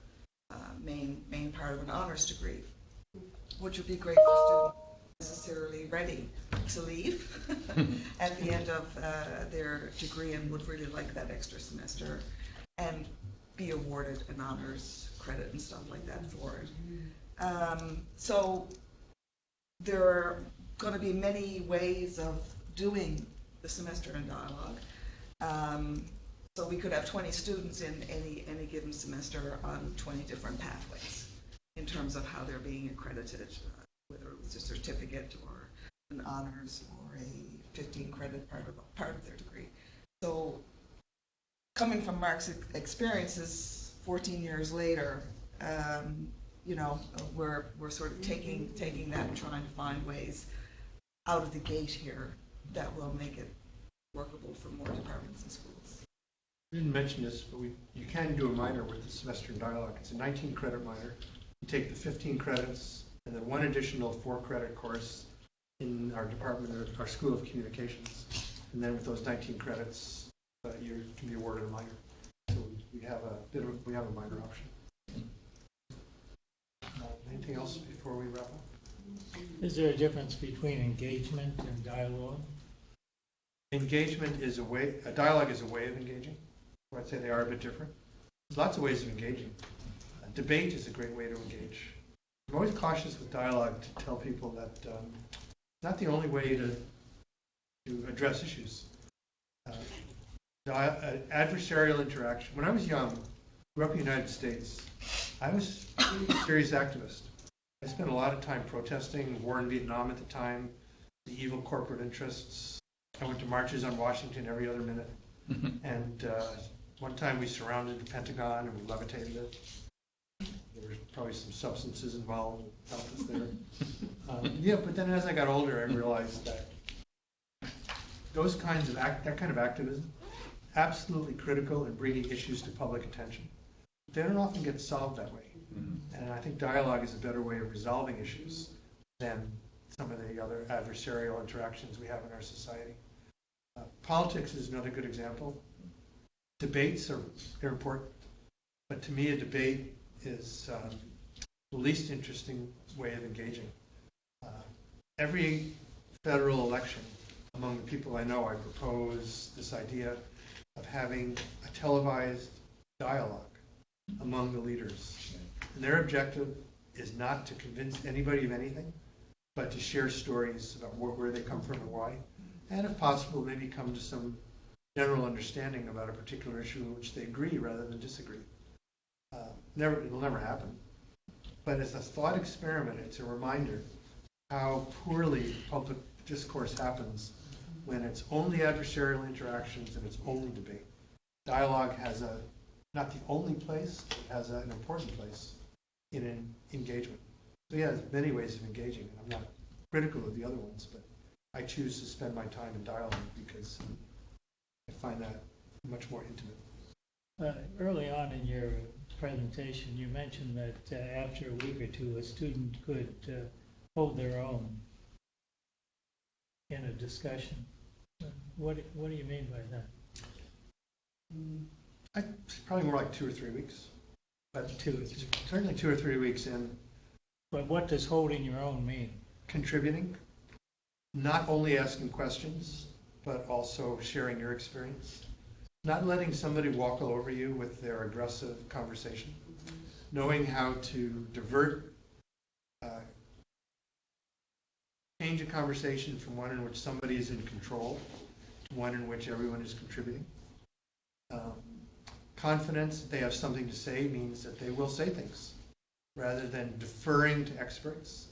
main part of an honors degree, which would be great for students necessarily ready to leave at the end of their degree and would really like that extra semester and be awarded an honors credit and stuff like that for it. So there are going to be many ways of doing the semester in dialogue. So we could have 20 students in any given semester on 20 different pathways in terms of how they're being accredited, whether it was a certificate or an honors or a 15 credit part of their degree. So coming from Mark's experiences 14 years later, we're sort of taking that and trying to find ways out of the gate here that will make it workable for more departments and schools. I didn't mention this, but you can do a minor with the semester in dialogue. It's a 19 credit minor. You take the 15 credits and then one additional 4-credit course in our department or our School of Communications. And then with those 19 credits, you can be awarded a minor. So we have a minor option. Anything else before we wrap up? Is there a difference between engagement and dialogue? Engagement is dialogue is a way of engaging. I'd say they are a bit different. There's lots of ways of engaging. Debate is a great way to engage. I'm always cautious with dialogue to tell people that it's not the only way to address issues. Adversarial interaction. When I was young, grew up in the United States, I was a serious activist. I spent a lot of time protesting war in Vietnam at the time, the evil corporate interests. I went to marches on Washington every other minute. And one time we surrounded the Pentagon and we levitated it. There was probably some substances involved that helped us there. Yeah, but then as I got older, I realized that those kinds of that kind of activism, absolutely critical in bringing issues to public attention. They don't often get solved that way. And I think dialogue is a better way of resolving issues than some of the other adversarial interactions we have in our society. Politics is another good example. Debates are important, but to me a debate is the least interesting way of engaging. Every federal election, among the people I know, I propose this idea of having a televised dialogue among the leaders. And their objective is not to convince anybody of anything, but to share stories about where they come from and why, and if possible, maybe come to some general understanding about a particular issue in which they agree rather than disagree. It'll never happen. But as a thought experiment, it's a reminder how poorly public discourse happens when it's only adversarial interactions and it's only debate. Dialogue has not the only place, it has an important place in an engagement. So yeah, there's many ways of engaging, and I'm not critical of the other ones, but I choose to spend my time in dialogue because I find that much more intimate. Early on in your presentation, you mentioned that after a week or two, a student could hold their own in a discussion. What do you mean by that? Probably more like 2 or 3 weeks. But certainly 2 or 3 weeks in. But what does holding your own mean? Contributing, not only asking questions, but also sharing your experience. Not letting somebody walk all over you with their aggressive conversation. Knowing how to divert, change a conversation from one in which somebody is in control to one in which everyone is contributing. Confidence that they have something to say means that they will say things rather than deferring to experts.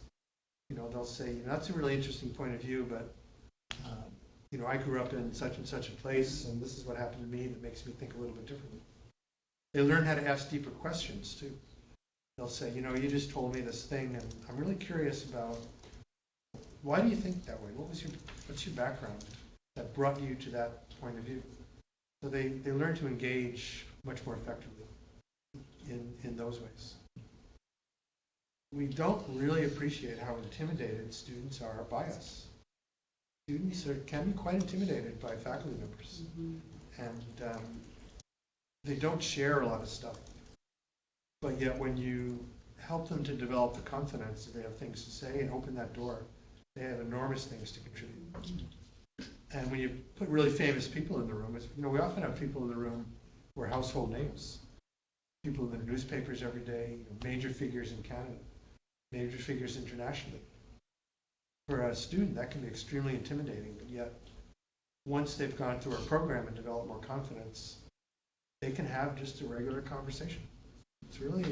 They'll say, that's a really interesting point of view, but I grew up in such and such a place, and this is what happened to me that makes me think a little bit differently. They learn how to ask deeper questions too. They'll say, you just told me this thing, and I'm really curious about why do you think that way? What's your background that brought you to that point of view? So they learn to engage much more effectively in those ways. We don't really appreciate how intimidated students are by us. Students can be quite intimidated by faculty members. And they don't share a lot of stuff. But yet when you help them to develop the confidence that they have things to say and open that door, they have enormous things to contribute. And when you put really famous people in the room, we often have people in the room who are household names. People in the newspapers every day, major figures in Canada, major figures internationally. For a student, that can be extremely intimidating, but yet once they've gone through our program and developed more confidence, they can have just a regular conversation. It's really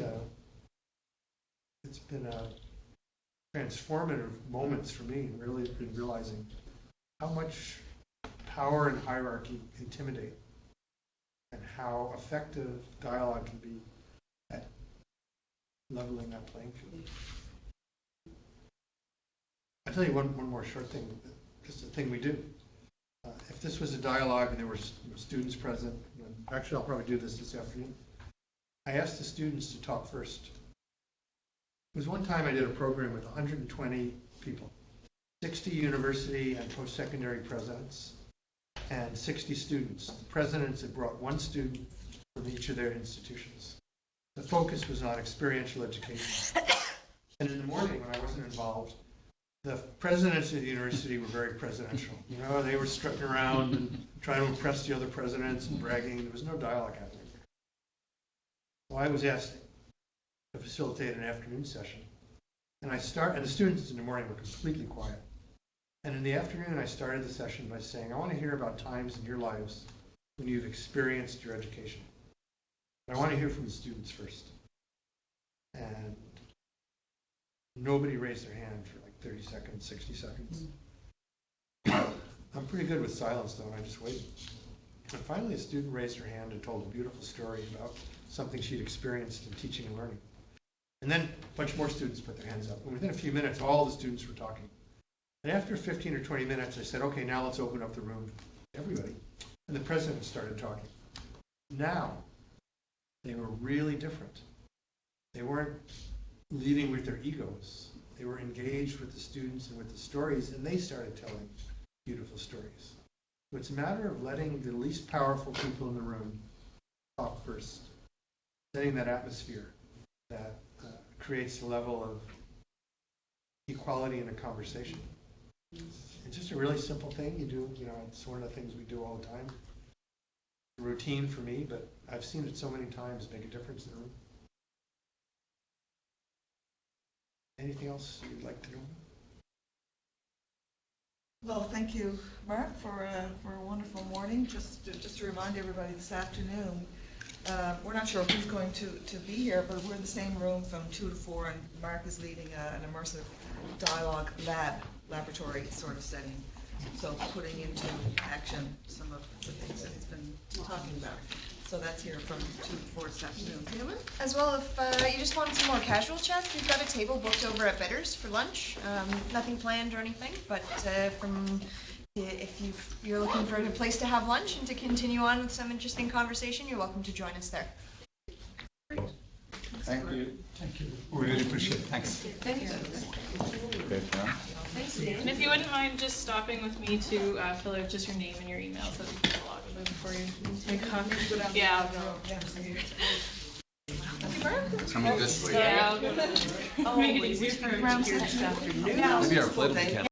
it's been a transformative moments for me, really been realizing how much power and hierarchy intimidate and how effective dialogue can be at leveling that playing field. I'll tell you one more short thing, just a thing we do. If this was a dialogue and there were students present, actually I'll probably do this afternoon, I asked the students to talk first. It was one time I did a program with 120 people, 60 university and post-secondary presidents, and 60 students. The presidents had brought one student from each of their institutions. The focus was on experiential education. And in the morning, when I wasn't involved, the presidents of the university were very presidential. They were strutting around and trying to impress the other presidents and bragging. There was no dialogue happening. So I was asked to facilitate an afternoon session. And the students in the morning were completely quiet. And in the afternoon, I started the session by saying, I want to hear about times in your lives when you've experienced your education. But I want to hear from the students first. And Nobody raised their hand for like 30 seconds, 60 seconds. I'm pretty good with silence though, and I just waited. And finally a student raised her hand and told a beautiful story about something she'd experienced in teaching and learning. And then a bunch more students put their hands up. And within a few minutes, all the students were talking. And after 15 or 20 minutes, I said, okay, now let's open up the room to everybody. And the president started talking. Now, they were really different. They weren't leading with their egos. They were engaged with the students and with the stories, and they started telling beautiful stories. So it's a matter of letting the least powerful people in the room talk first, setting that atmosphere that creates a level of equality in a conversation. It's just a really simple thing you do. It's one of the things we do all the time. A routine for me, but I've seen it so many times make a difference in the room. Anything else you'd like to know? Well, thank you, Mark, for a wonderful morning. Just to remind everybody this afternoon, we're not sure who's going to be here, but we're in the same room from 2 to 4, and Mark is leading an immersive dialogue laboratory sort of setting. So putting into action some of the things that he's been talking about. So that's here from 2 to 4 this afternoon. Taylor? As well, if you just want some more casual chats, we've got a table booked over at Bitters for lunch. Nothing planned or anything, but if you're looking for a place to have lunch and to continue on with some interesting conversation, you're welcome to join us there. Thank you. Thank you. We really appreciate it. Thanks. Thank you. Okay, Sharon? And if you wouldn't mind just stopping with me to fill out just your name and your email so that we can log them before you take coffee. Yeah. Coming this way. Yeah, I'll go to Oh, make it easier for round 6 afternoon. Maybe our flight will be canceled.